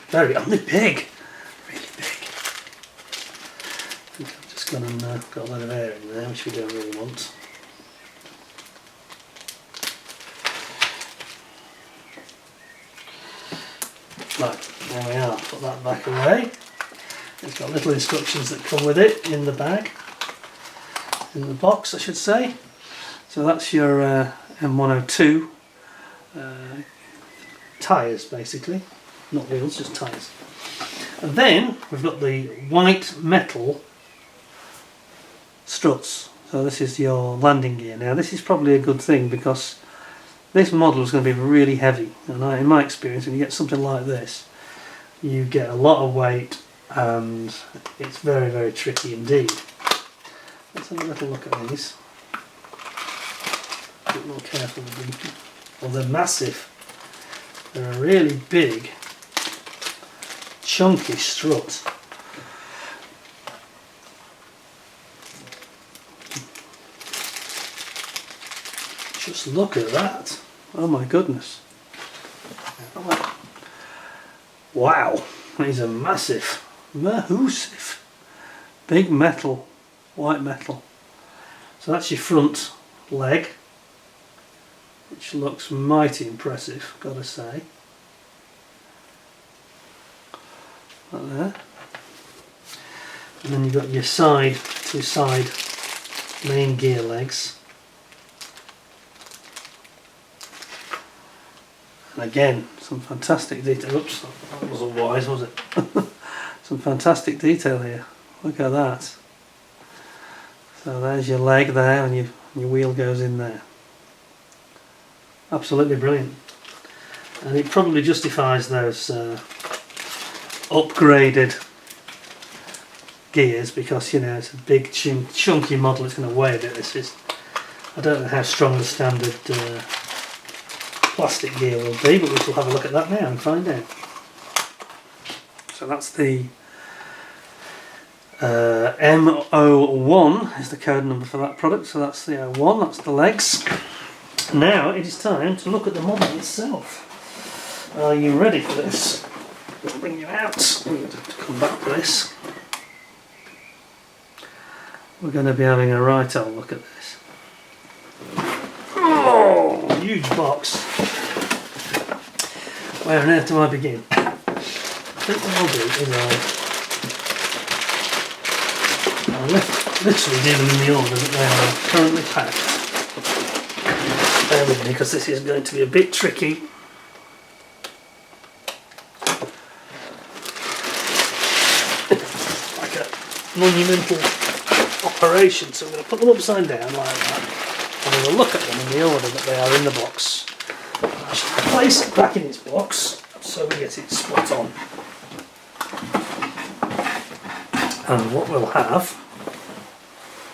Very, and they're big. Really big. I think I've just gone and got a lot of air in there, which we don't really want. Right, there we are, put that back away. It's got little instructions that come with it in the bag, in the box I should say. So that's your M102 tyres basically, not wheels, just tyres. And then we've got the white metal struts. So this is your landing gear. Now this is probably a good thing because this model is going to be really heavy, and in my experience, when you get something like this, you get a lot of weight, and it's very, very tricky indeed. Let's have a little look at these. A bit more careful with them. Well, they're massive. They're a really big, chunky strut. Just look at that. Oh my goodness. Wow, these are massive. Massive. Big metal, white metal. So that's your front leg, which looks mighty impressive, gotta say. Like there. And then you've got your two side main gear legs. And again, some fantastic detail. Oops, that wasn't wise, was it? Some fantastic detail here. Look at that. So there's your leg there, and your wheel goes in there. Absolutely brilliant. And it probably justifies those upgraded gears because, you know, it's a big chunky model. It's going to weigh a bit. This is. I don't know how strong the standard plastic gear will be, but we shall have a look at that now and find out. So that's the M01 is the code number for that product, so that's the 01, that's the legs. Now it is time to look at the model itself. Are you ready for this? I'll bring you out. I'm going to have to come back to this. We're going to be having a right old look at this. Oh, huge box. Where on earth do I begin? I think what I'll do is I'll literally do them in the order that they are currently packed. Bear with me, because this is going to be a bit tricky. Like a monumental operation, so I'm going to put them upside down like that. I'm going to look at them in the order that they are in the box. I should place it back in its box so we get it spot on. And what we'll have,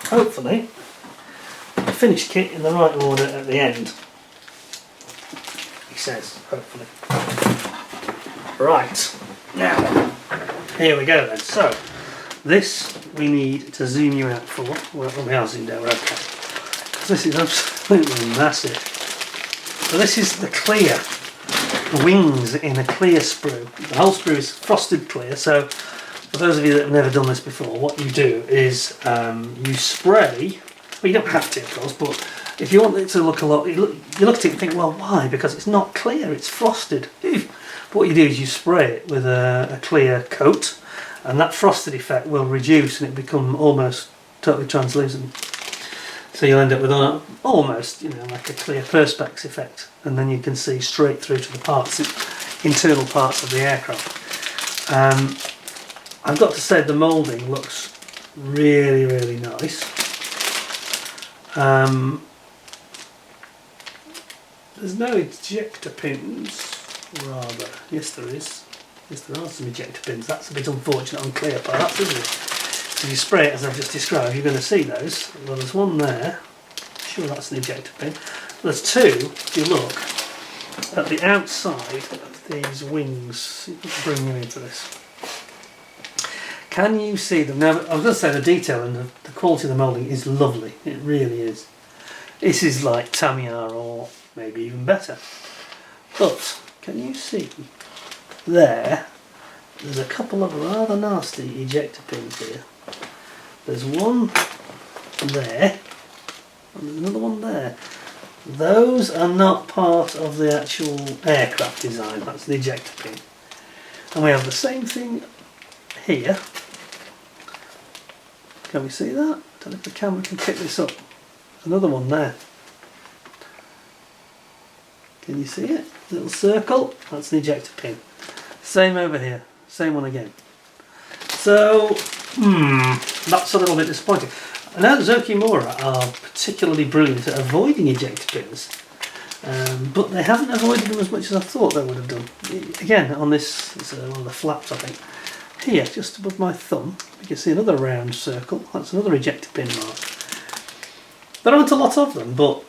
hopefully, a finished kit in the right order at the end. He says, hopefully. Right, now, here we go then. So, this we need to zoom you out for. Well, we are zoomed out, we're okay. Because this is absolutely massive. So this is the clear wings in a clear sprue. The whole sprue is frosted clear, so for those of you that have never done this before, what you do is you spray, well you don't have to of course, but if you want it to look a lot, you look at it and think, well why? Because it's not clear, it's frosted. But what you do is you spray it with a clear coat, and that frosted effect will reduce and it become almost totally translucent. So you'll end up with almost, you know, like a clear perspex effect, and then you can see straight through to the parts, internal parts of the aircraft. I've got to say the moulding looks really, really nice. There's no ejector pins, rather. Yes, there is. Yes, there are some ejector pins. That's a bit unfortunate on clear parts, isn't it? If you spray it as I've just described, you're going to see those. Well, there's one there. I'm sure that's an ejector pin. There's two, if you look, at the outside of these wings. See if I can bring you into this. Can you see them? Now, I was going to say the detail and the quality of the moulding is lovely. It really is. This is like Tamiya or maybe even better. But, can you see there? There's a couple of rather nasty ejector pins here. There's one there, and there's another one there. Those are not part of the actual aircraft design, that's the ejector pin. And we have the same thing here. Can we see that? I don't know if the camera can pick this up. Another one there. Can you see it? Little circle, that's the ejector pin. Same over here, same one again. So, that's a little bit disappointing. I know that Zoukei-Mura are particularly brilliant at avoiding ejector pins, but they haven't avoided them as much as I thought they would have done. Again, on this, it's one of the flaps I think. Here, just above my thumb, you can see another round circle. That's another ejector pin mark. There aren't a lot of them, but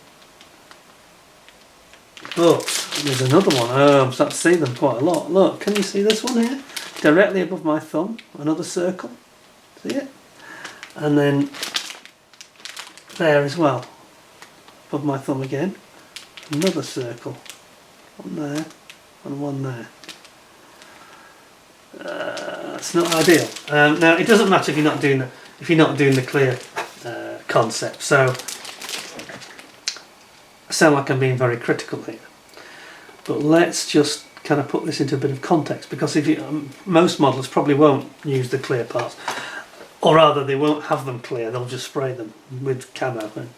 there's another one. Oh, I'm starting to see them quite a lot. Look, can you see this one here? Directly above my thumb, another circle. See it? And then there as well, above my thumb again, another circle. One there and one there. That's not ideal. Now it doesn't matter if you're not doing the clear concept. So I sound like I'm being very critical here, but let's just kind of put this into a bit of context, because if most models probably won't use the clear parts, or rather they won't have them clear, they'll just spray them with camo and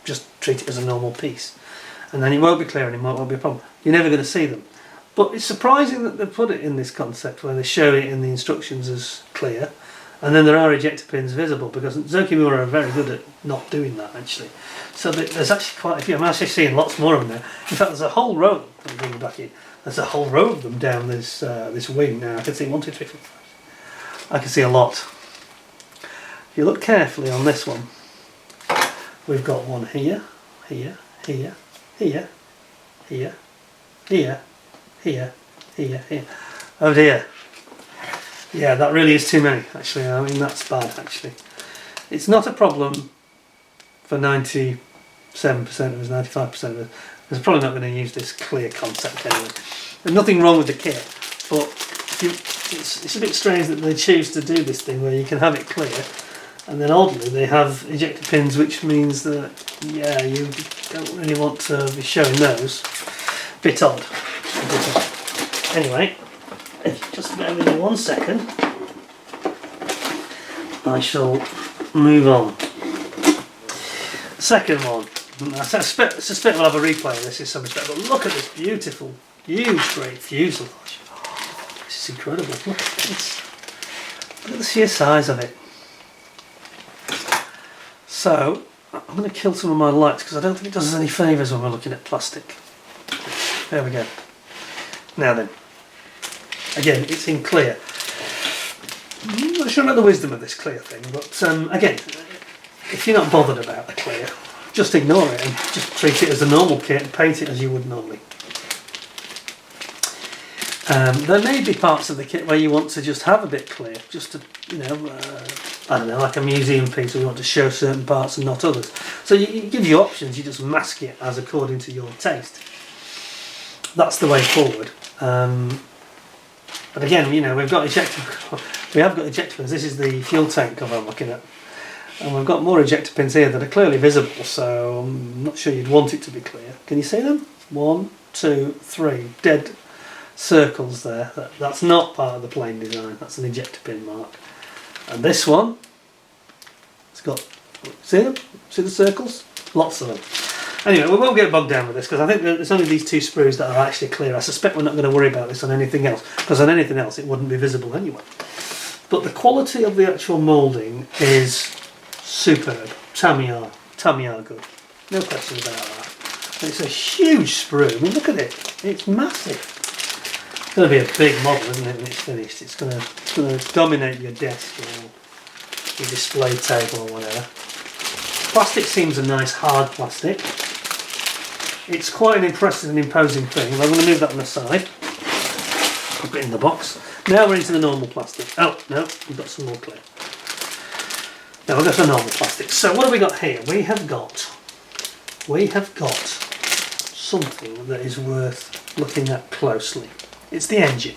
just treat it as a normal piece, and then it won't be clear anymore, it won't be a problem. You're never going to see them. But it's surprising that they put it in this concept where they show it in the instructions as clear, and then there are ejector pins visible, because Zoukei-Mura are very good at not doing that actually. So there's actually quite a few. I'm actually seeing lots more of them now. In fact, there's a whole row. I'll bring them back in. There's a whole row of them down this this wing now. I can see 1, 2, 3, 4, 5. I can see a lot. If you look carefully on this one, we've got one here, here, here, here, here, here, here, here, here. Oh dear. Yeah, that really is too many actually. I mean, that's bad actually. It's not a problem for 97% of us, 95% of us. They're probably not going to use this clear concept anyway. There's nothing wrong with the kit, but it's a bit strange that they choose to do this thing where you can have it clear And then oddly they have ejector pins, which means that, yeah, you don't really want to be showing those. Bit odd. Anyway, if you just bear with me 1 second, I shall move on. Second one. I suspect we'll have a replay of this in some respect, but look at this beautiful, huge, great fuselage. Oh, this is incredible. Look at this. Look at the sheer size of it. So, I'm going to kill some of my lights because I don't think it does us any favours when we're looking at plastic. There we go. Now then, again, it's in clear. I'm not sure about the wisdom of this clear thing, but again, if you're not bothered about the clear, just ignore it and just treat it as a normal kit and paint it as you would normally. There may be parts of the kit where you want to just have a bit clear, just to, you know, I don't know, like a museum piece where you want to show certain parts and not others. So it gives you options, you just mask it as according to your taste. That's the way forward. But again, you know, we have got ejector pins. This is the fuel tank cover I'm looking at. And we've got more ejector pins here that are clearly visible, so I'm not sure you'd want it to be clear. Can you see them? 1, 2, 3 dead circles there. That's not part of the plane design, that's an ejector pin mark. And this one, it's got, see them? See the circles? Lots of them. Anyway, we won't get bogged down with this because I think there's only these 2 sprues that are actually clear. I suspect we're not going to worry about this on anything else, because on anything else it wouldn't be visible anyway. But the quality of the actual moulding is superb. Tamiya good. No question about that. And it's a huge sprue. I mean, look at it. It's massive. It's going to be a big model, isn't it, when it's finished? It's going to dominate your desk or your display table or whatever. Plastic seems a nice hard plastic. It's quite an impressive and imposing thing. I'm going to move that on the side. Put it in the box. Now we're into the normal plastic. Oh, no, we've got some more clear. Now we'll go to the normal plastic. So what have we got here? We have got something that is worth looking at closely. It's the engine.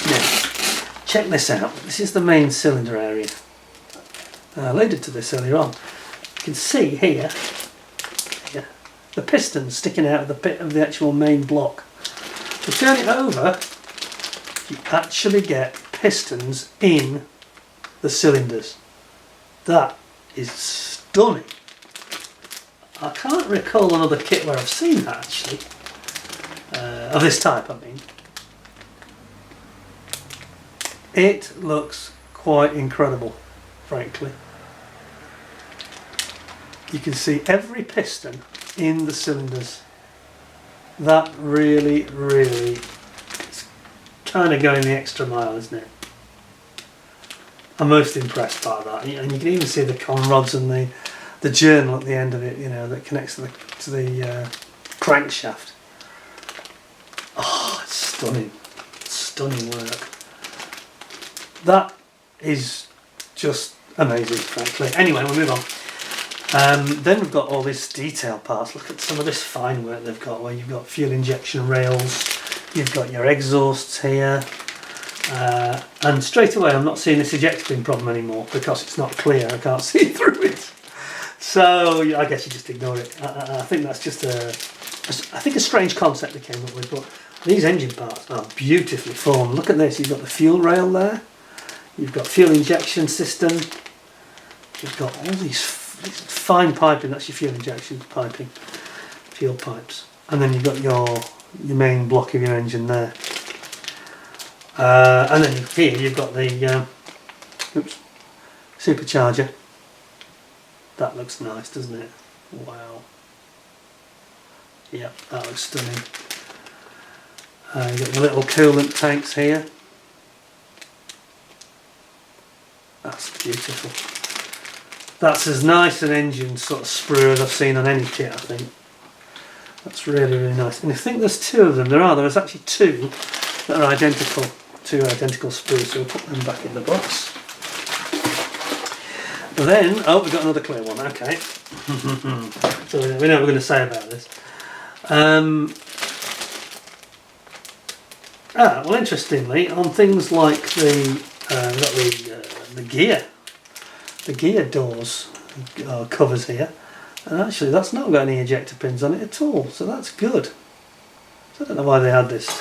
Now, check this out. This is the main cylinder area. I alluded to this earlier on. You can see here the pistons sticking out of the pit of the actual main block. If you turn it over, you actually get pistons in the cylinders. That is stunning. I can't recall another kit where I've seen that actually. Of this type, I mean. It looks quite incredible, frankly. You can see every piston in the cylinders. That really is kind of going the extra mile, isn't it? I'm most impressed by that, and you can even see the con rods and the journal at the end of it, you know, that connects to the crankshaft. Oh, it's stunning, stunning work. That is just amazing, frankly. Anyway, we'll move on. Then we've got all these detail parts. Look at some of this fine work they've got, where you've got fuel injection rails, you've got your exhausts here, and straight away I'm not seeing this ejector pin problem anymore because it's not clear. I can't see through it. So I guess you just ignore it. I think that's just a strange concept they came up with. But these engine parts are beautifully formed. Look at this. You've got the fuel rail there. You've got fuel injection system. You've got all these fine piping. That's your fuel injection piping, fuel pipes, and then you've got your main block of your engine there. And then here you've got the supercharger. That looks nice, doesn't it? Wow. Yep, that looks stunning. You've got your little coolant tanks here. That's beautiful. That's as nice an engine sort of sprue as I've seen on any kit, I think. That's really nice. And I think there's 2 of them. There's actually 2 that are identical. 2 identical sprues, so we'll put them back in the box. Then, oh, we've got another clear one, okay. So we know what we're going to say about this. Well, interestingly, on things like the gear, the gear doors covers here, and actually that's not got any ejector pins on it at all, so that's good. So I don't know why they had this.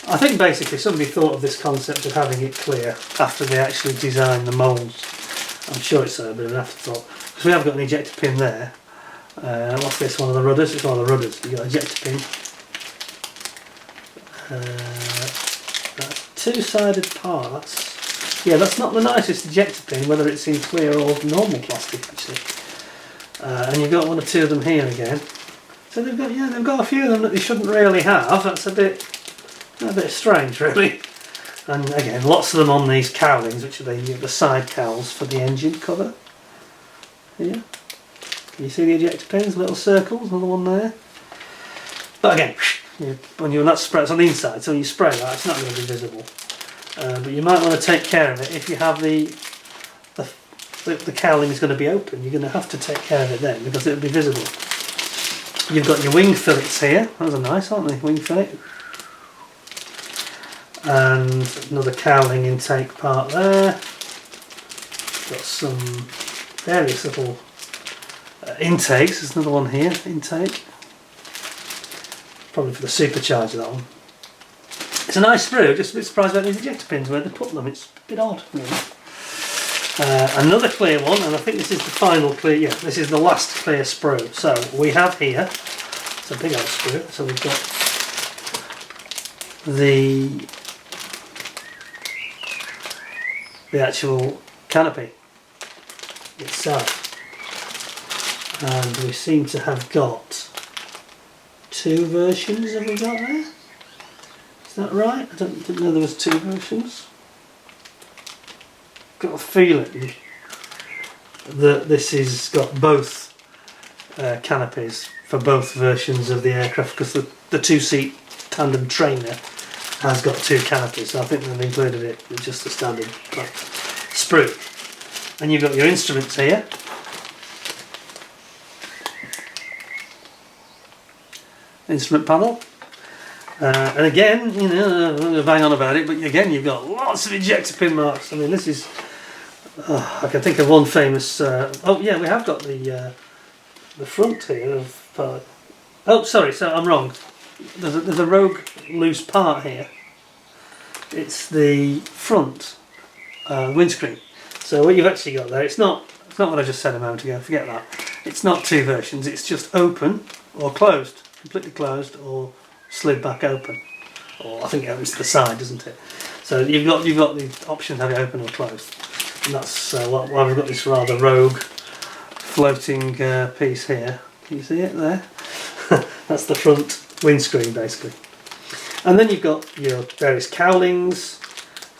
I think basically somebody thought of this concept of having it clear after they actually designed the moulds. I'm sure it's a bit of an afterthought, because we have got an ejector pin there. What's this, one of the rudders? It's one of the rudders. You've got ejector pin. Two-sided parts. Yeah, that's not the nicest ejector pin, whether it's in clear or normal plastic actually. And you've got one or two of them here again. So they've got a few of them that they shouldn't really have. That's a bit strange, really. And again, lots of them on these cowlings, which are the side cowls for the engine cover. Here. Can you see the ejector pins, little circles, another one there? But again, when that's sprayed, it's on the inside, so when you spray that, it's not going to be visible. But you might want to take care of it if you have the cowling is going to be open. You're going to have to take care of it then, because it'll be visible. You've got your wing fillets here. Those are nice, aren't they? Wing fillet. And another cowling intake part there. Got some various little intakes. There's another one here, intake. Probably for the supercharger, that one. It's a nice sprue, just a bit surprised about these ejector pins where they put them. It's a bit odd, really. Another clear one, and I think this is the final clear, yeah, this is the last clear sprue. So we have here, it's a big old sprue, so we've got the actual canopy itself. And we seem to have got two versions, have we got there? Is that right? I didn't know there was two versions. Got a feeling that this has got both canopies for both versions of the aircraft, because the two-seat tandem trainer has got two canopies, so I think they've included it with just the standard sprue. And you've got your instruments here. Instrument panel. And again, you know, I'm going to bang on about it, but again you've got lots of ejector pin marks. I mean, this is... I can think of one famous... oh yeah, we have got the front here of... oh, sorry, so I'm wrong. There's a rogue loose part here. It's the front windscreen. So what you've actually got there, it's not what I just said a moment ago, forget that. It's not two versions, it's just open or closed, completely closed or slid back open. Or I think it opens to the side, doesn't it? So you've got the option to have it open or closed. And that's why we've got this rather rogue floating piece here. Can you see it there? That's the front windscreen basically. And then you've got your various cowlings.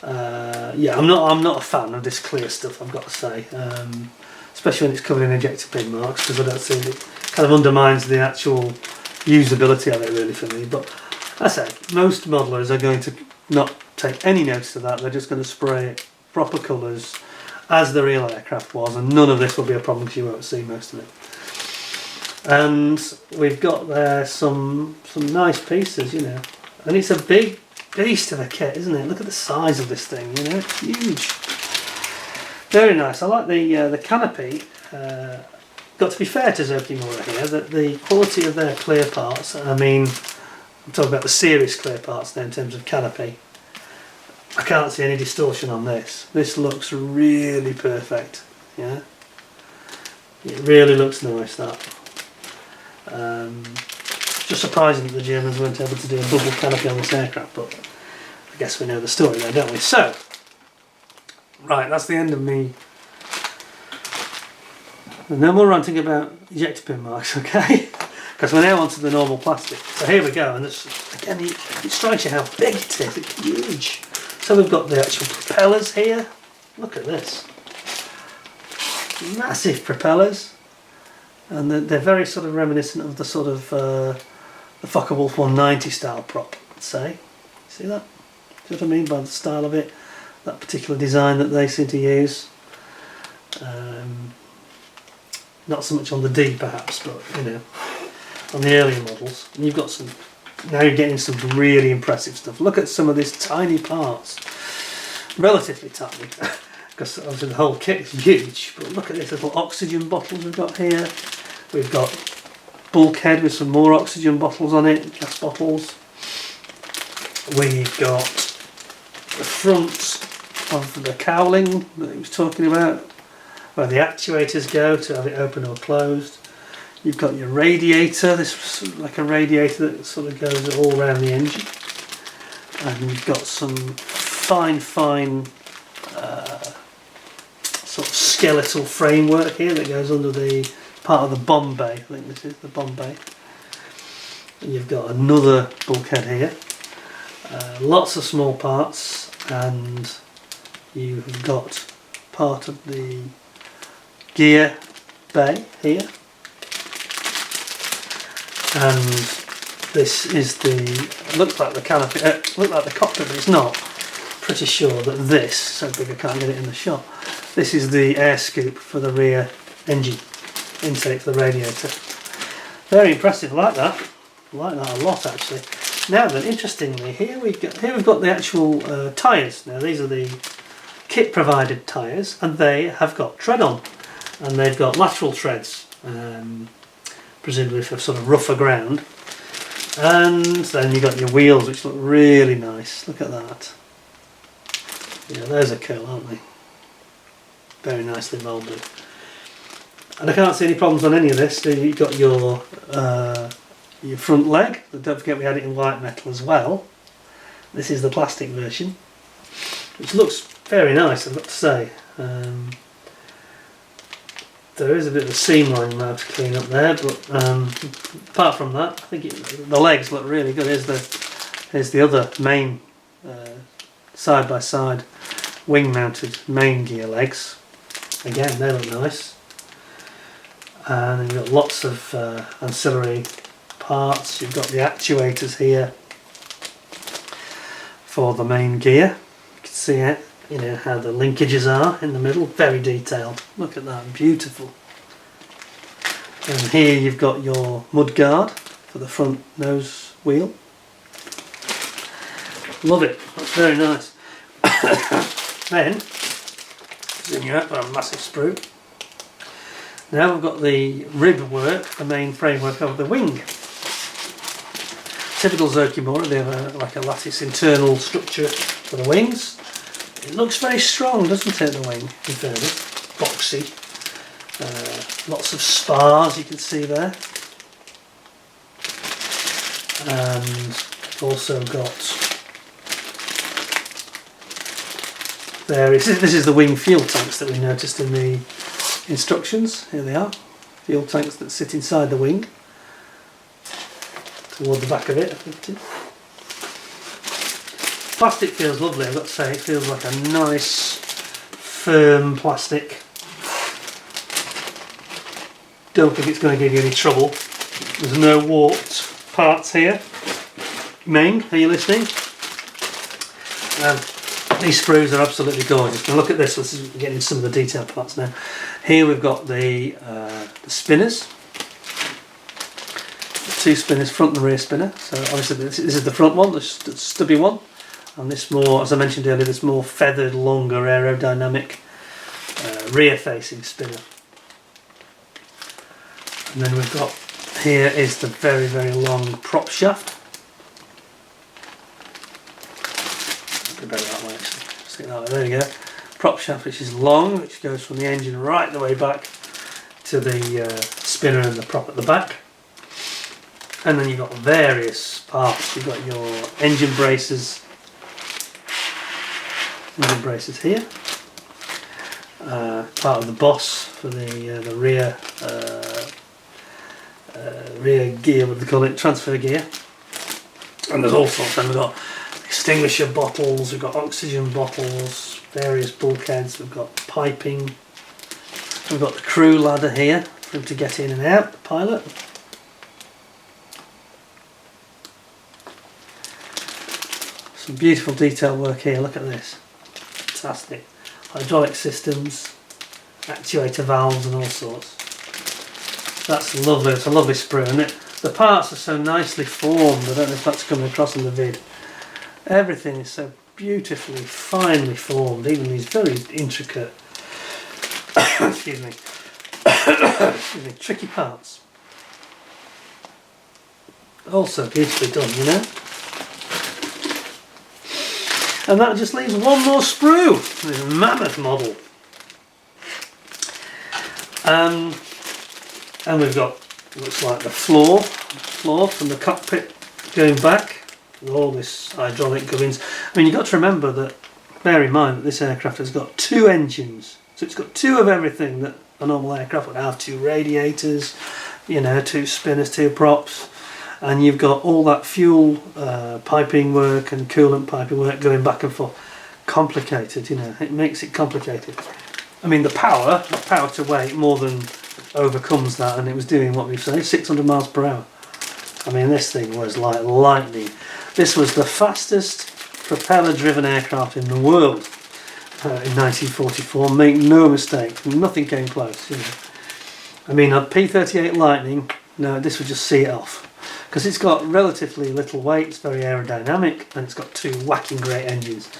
Yeah, I'm not a fan of this clear stuff, I've got to say, especially when it's covered in ejector pin marks, because I don't think it kind of undermines the actual usability of it really for me. But I say most modelers are going to not take any notice of that. They're just going to spray it proper colours as the real aircraft was, and none of this will be a problem because you won't see most of it. And we've got there some nice pieces, you know, and it's a big beast of a kit, isn't it? Look at the size of this thing, you know, it's huge. Very nice. I like the canopy. Got to be fair to Zoukei-Mura here, that the quality of their clear parts, I mean, I'm talking about the series clear parts now in terms of canopy, I can't see any distortion on this. This looks really perfect, yeah? It really looks nice, that. Just surprising that the Germans weren't able to do a bubble canopy on this aircraft, but I guess we know the story there, don't we? So, right, that's the end of me. No more ranting about ejector pin marks, okay? Because we're now onto the normal plastic. So here we go, and this, again, it strikes you how big it is. It's huge. So we've got the actual propellers here. Look at this. Massive propellers. And they're very sort of reminiscent of the sort of the Focke-Wulf 190 style prop, I'd say. See that? See what I mean by the style of it? That particular design that they seem to use. Not so much on the D perhaps, but you know, on the earlier models. And you've got some, now you're getting some really impressive stuff. Look at some of these tiny parts. Relatively tiny, because because obviously the whole kit is huge. But look at these little oxygen bottles we've got here. We've got bulkhead with some more oxygen bottles on it, gas bottles. We've got the front of the cowling that he was talking about, where the actuators go to have it open or closed. You've got your radiator, this is like a radiator that sort of goes all around the engine. And you've got some fine sort of skeletal framework here that goes under the part of the bomb bay. I think this is the bomb bay. And you've got another bulkhead here. Lots of small parts, and you've got part of the gear bay here. And this is looks like the canopy, looks like the cockpit, but it's not. Pretty sure that this, so big I can't get it in the shot, this is the air scoop for the rear engine intake for the radiator. Very impressive, I like that a lot actually. Now then, interestingly, here we've got the actual tyres. Now these are the kit provided tyres, and they have got tread on, and they've got lateral treads, presumably for sort of rougher ground. And then you've got your wheels, which look really nice. Look at that. Yeah, those are cool, aren't they? Very nicely moulded. And I can't see any problems on any of this. So you've got your front leg. Don't forget we had it in white metal as well. This is the plastic version, which looks very nice, I've got to say. There is a bit of a seam line now to clean up there, but apart from that, I think the legs look really good. Here's the other main side by side wing mounted main gear legs. Again, they look nice. And you've got lots of ancillary parts. You've got the actuators here for the main gear. You can see it. You know how the linkages are in the middle, very detailed. Look at that, beautiful. And here you've got your mud guard for the front nose wheel. Love it, that's very nice. Then, zoom you out for a massive sprue. Now we've got the rib work, the main framework of the wing. Typical Zoukei-Mura, they have like a lattice internal structure for the wings. It looks very strong, doesn't it, the wing, in fairness. Boxy. Lots of spars you can see there. And also got various, this is the wing fuel tanks that we noticed in the instructions. Here they are. Fuel tanks that sit inside the wing. Toward the back of it, I think it is. Plastic feels lovely, I've got to say. It feels like a nice, firm plastic. Don't think it's going to give you any trouble. There's no warped parts here. Meng, are you listening? These sprues are absolutely gorgeous. Now look at this, let's get into some of the detailed parts now. Here we've got the spinners. The two spinners, front and rear spinner. So obviously this is the front one, the stubby one. And this more, as I mentioned earlier, this more feathered, longer, aerodynamic, rear-facing spinner. And then we've got, here is the very, very long prop shaft. Better that way actually. Stick that way. There you go. Prop shaft, which is long, which goes from the engine right the way back to the spinner and the prop at the back. And then you've got various parts. You've got your engine braces. Engine braces here. Part of the boss for the rear gear, what do they call it? Transfer gear. And there's all sorts. Then we've got extinguisher bottles, we've got oxygen bottles, various bulkheads, we've got piping, we've got the crew ladder here for him to get in and out, the pilot. Some beautiful detail work here, look at this. Fantastic. Hydraulic systems, actuator valves and all sorts. That's lovely, it's a lovely sprue, and the parts are so nicely formed. I don't know if that's coming across in the vid. Everything is so beautifully, finely formed, even these very intricate, excuse me, excuse me, tricky parts. Also beautifully done, you know. And that just leaves one more sprue, this mammoth model. And we've got, looks like the floor from the cockpit going back, with all this hydraulic gubbins. I mean, you've got to remember that, bear in mind that this aircraft has got 2 engines, so it's got 2 of everything that a normal aircraft would have, 2 radiators, you know, 2 spinners, 2 props, and you've got all that fuel piping work and coolant piping work going back and forth. Complicated, you know, it makes it complicated. I mean, the power to weight more than overcomes that, and it was doing what we say, 600 miles per hour. I mean, this thing was like lightning. This was the fastest propeller driven aircraft in the world in 1944, make no mistake, nothing came close, you know. I mean, a P-38 Lightning, no, this would just see it off, because it's got relatively little weight, it's very aerodynamic, and it's got 2 whacking great engines.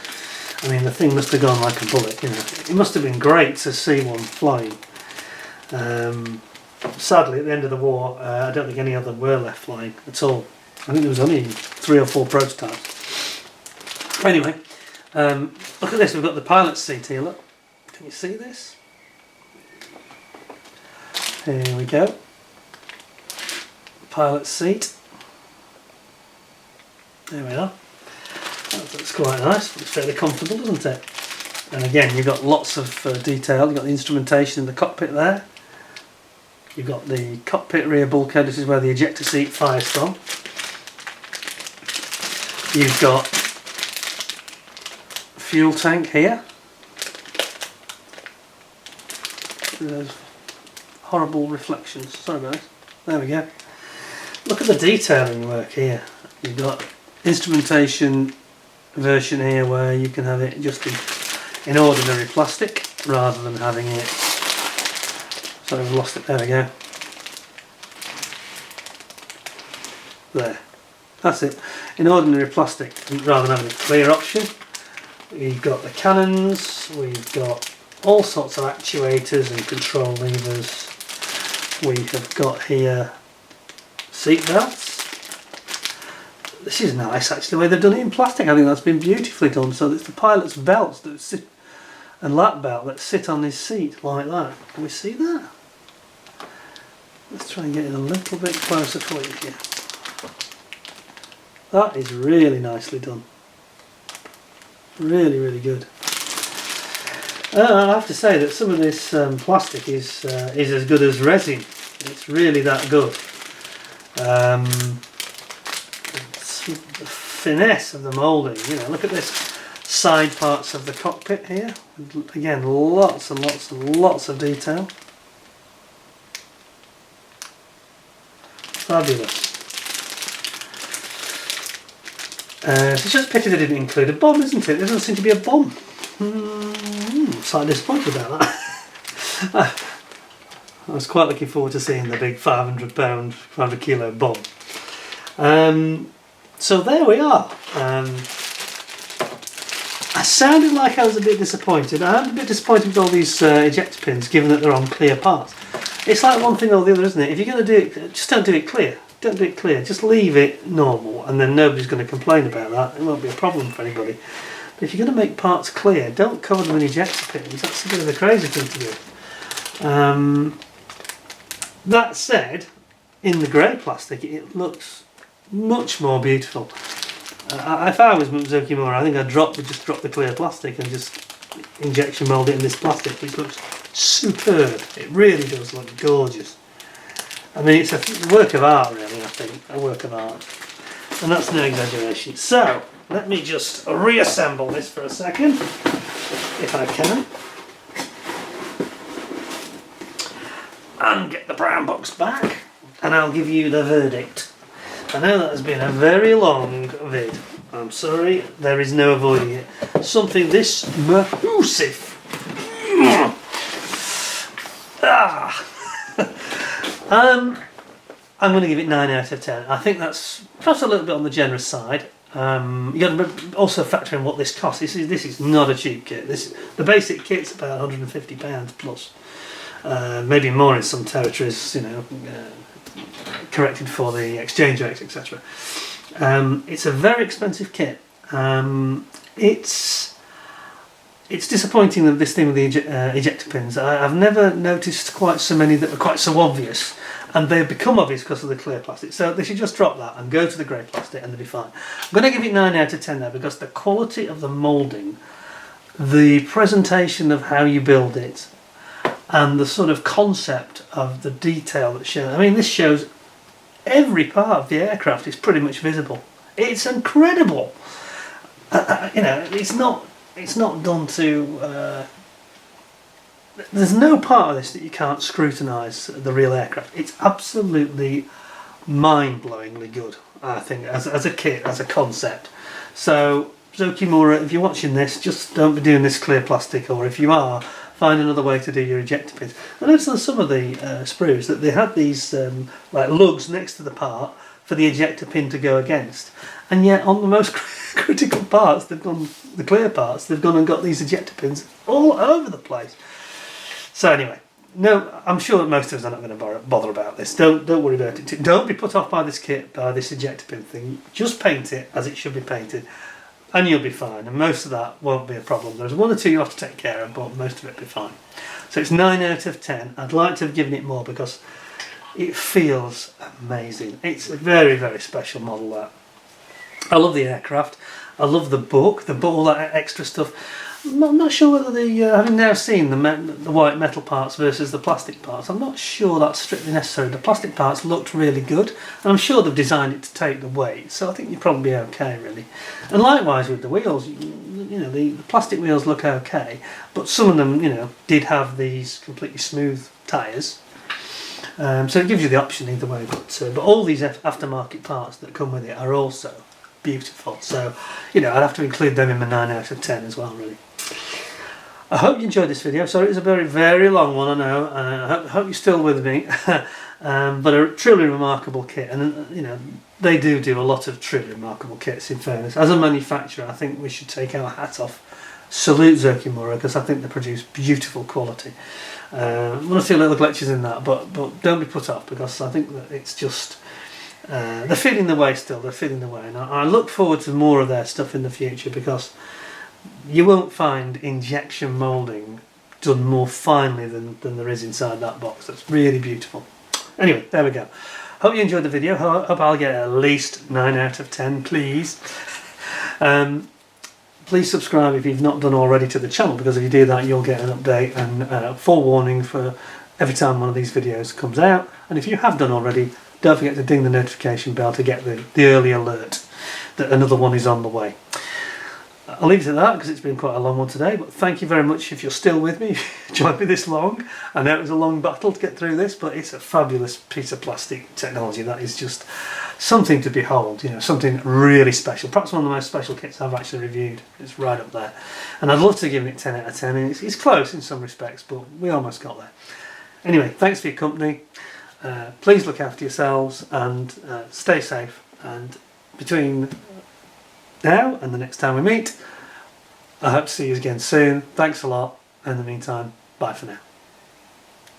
I mean, the thing must have gone like a bullet, you know. It must have been great to see one flying. Sadly, at the end of the war, I don't think any of them were left flying at all. I think there was only 3 or 4 prototypes. Anyway, look at this. We've got the pilot's seat here. Look, can you see this? Here we go. Pilot's seat. There we are. That looks quite nice. It's fairly comfortable, doesn't it? And again, you've got lots of detail. You've got the instrumentation in the cockpit there. You've got the cockpit rear bulkhead. This is where the ejector seat fires from. You've got fuel tank here. There's horrible reflections. Sorry about this. There we go. Look at the detailing work here. You've got instrumentation version here where you can have it just in ordinary plastic rather than having it. Sorry, I've lost it. There we go. There. That's it. In ordinary plastic rather than having a clear option. We've got the cannons, we've got all sorts of actuators and control levers. We have got here seat belts. This is nice actually, the way they've done it in plastic. I think that's been beautifully done. So it's the pilot's belts that sit, and lap belt that sit on his seat like that. Can we see that? Let's try and get it a little bit closer for you here. That is really nicely done. Really, really good. I have to say that some of this plastic is as good as resin. It's really that good. The finesse of the moulding, you know, look at this side parts of the cockpit here. Again, lots and lots and lots of detail. Fabulous. It's just a pity they didn't include a bomb, isn't it? There doesn't seem to be a bomb. Slightly disappointed about that. I was quite looking forward to seeing the big 500 kilo bomb. So there we are. I sounded like I was a bit disappointed. I am a bit disappointed with all these ejector pins, given that they're on clear parts. It's like one thing or the other, isn't it? If you're going to do it, just don't do it clear. Don't do it clear. Just leave it normal, and then nobody's going to complain about that. It won't be a problem for anybody. But if you're going to make parts clear, don't cover them in ejector pins. That's a bit of a crazy thing to do. That said, in the grey plastic, it looks much more beautiful. If I was Zoukei-Mura, I think I'd just drop the clear plastic and just injection mould it in this plastic, which looks superb. It really does look gorgeous. I mean, it's a work of art, really, I think. A work of art. And that's no exaggeration. So, let me just reassemble this for a second, if I can. And get the brown box back, and I'll give you the verdict. I know that has been a very long vid. I'm sorry, there is no avoiding it. Something this massive. I'm going to give it 9 out of 10. I think that's perhaps a little bit on the generous side. You got to also factor in what this costs. This is not a cheap kit. The basic kit's about £150 plus, maybe more in some territories. You know, corrected for the exchange rates, etc. It's a very expensive kit. It's disappointing that this thing with the ejector pins. I've never noticed quite so many that were quite so obvious. And they've become obvious because of the clear plastic. So they should just drop that and go to the grey plastic and they'll be fine. I'm going to give it 9 out of 10 there because the quality of the moulding, the presentation of how you build it, and the sort of concept of the detail that shows. I mean, this shows every part of the aircraft is pretty much visible. It's incredible. You know, it's not done to... there's no part of this that you can't scrutinise the real aircraft. It's absolutely mind-blowingly good, I think, as a kit, as a concept. So, Zoukei-Mura, if you're watching this, just don't be doing this clear plastic, or if you are, find another way to do your ejector pins. I noticed on some of the sprues that they had these like lugs next to the part for the ejector pin to go against, and yet on the most critical parts, they've done the clear parts, they've gone and got these ejector pins all over the place. So anyway, no, I'm sure that most of us are not going to bother about this. Don't worry about it. Don't be put off by this kit, by this ejector pin thing. Just paint it as it should be painted, and you'll be fine. And most of that won't be a problem. There's one or two you have to take care of, but most of it will be fine. So it's 9 out of 10. I'd like to have given it more because it feels amazing. It's a very, very special model, that. I love the aircraft. I love the book, all that extra stuff. I'm not sure whether having now seen the white metal parts versus the plastic parts, I'm not sure that's strictly necessary. The plastic parts looked really good, and I'm sure they've designed it to take the weight, so I think you're probably okay, really. And likewise with the wheels, you know, the plastic wheels look okay, but some of them, you know, did have these completely smooth tyres. So it gives you the option either way, but all these aftermarket parts that come with it are also beautiful. So, you know, I'd have to include them in my 9 out of 10 as well, really. I hope you enjoyed this video. Sorry, it's a very, very long one, I know. I hope you're still with me. But a truly remarkable kit, and you know, they do a lot of truly remarkable kits, in fairness. As a manufacturer, I think we should take our hat off, salute Zoukei-Mura, because I think they produce beautiful quality. One or two little glitches in that, but don't be put off, because I think that it's just... they're feeling the way still, and I look forward to more of their stuff in the future, because you won't find injection moulding done more finely than there is inside that box. That's really beautiful. Anyway, there we go. Hope you enjoyed the video. Hope I'll get at least 9 out of 10, please. Please subscribe if you've not done already to the channel, because if you do that, you'll get an update and forewarning for every time one of these videos comes out. And if you have done already, don't forget to ding the notification bell to get the early alert that another one is on the way. I'll leave it at that because it's been quite a long one today, but thank you very much if you're still with me, joined me this long. I know it was a long battle to get through this, but it's a fabulous piece of plastic technology that is just something to behold, you know, something really special. Perhaps one of the most special kits I've actually reviewed. It's right up there. And I'd love to give it 10 out of 10, and it's close in some respects, but we almost got there. Anyway, thanks for your company. Please look after yourselves and stay safe, and between now and the next time we meet, I hope to see you again soon. Thanks a lot. In the meantime, bye for now.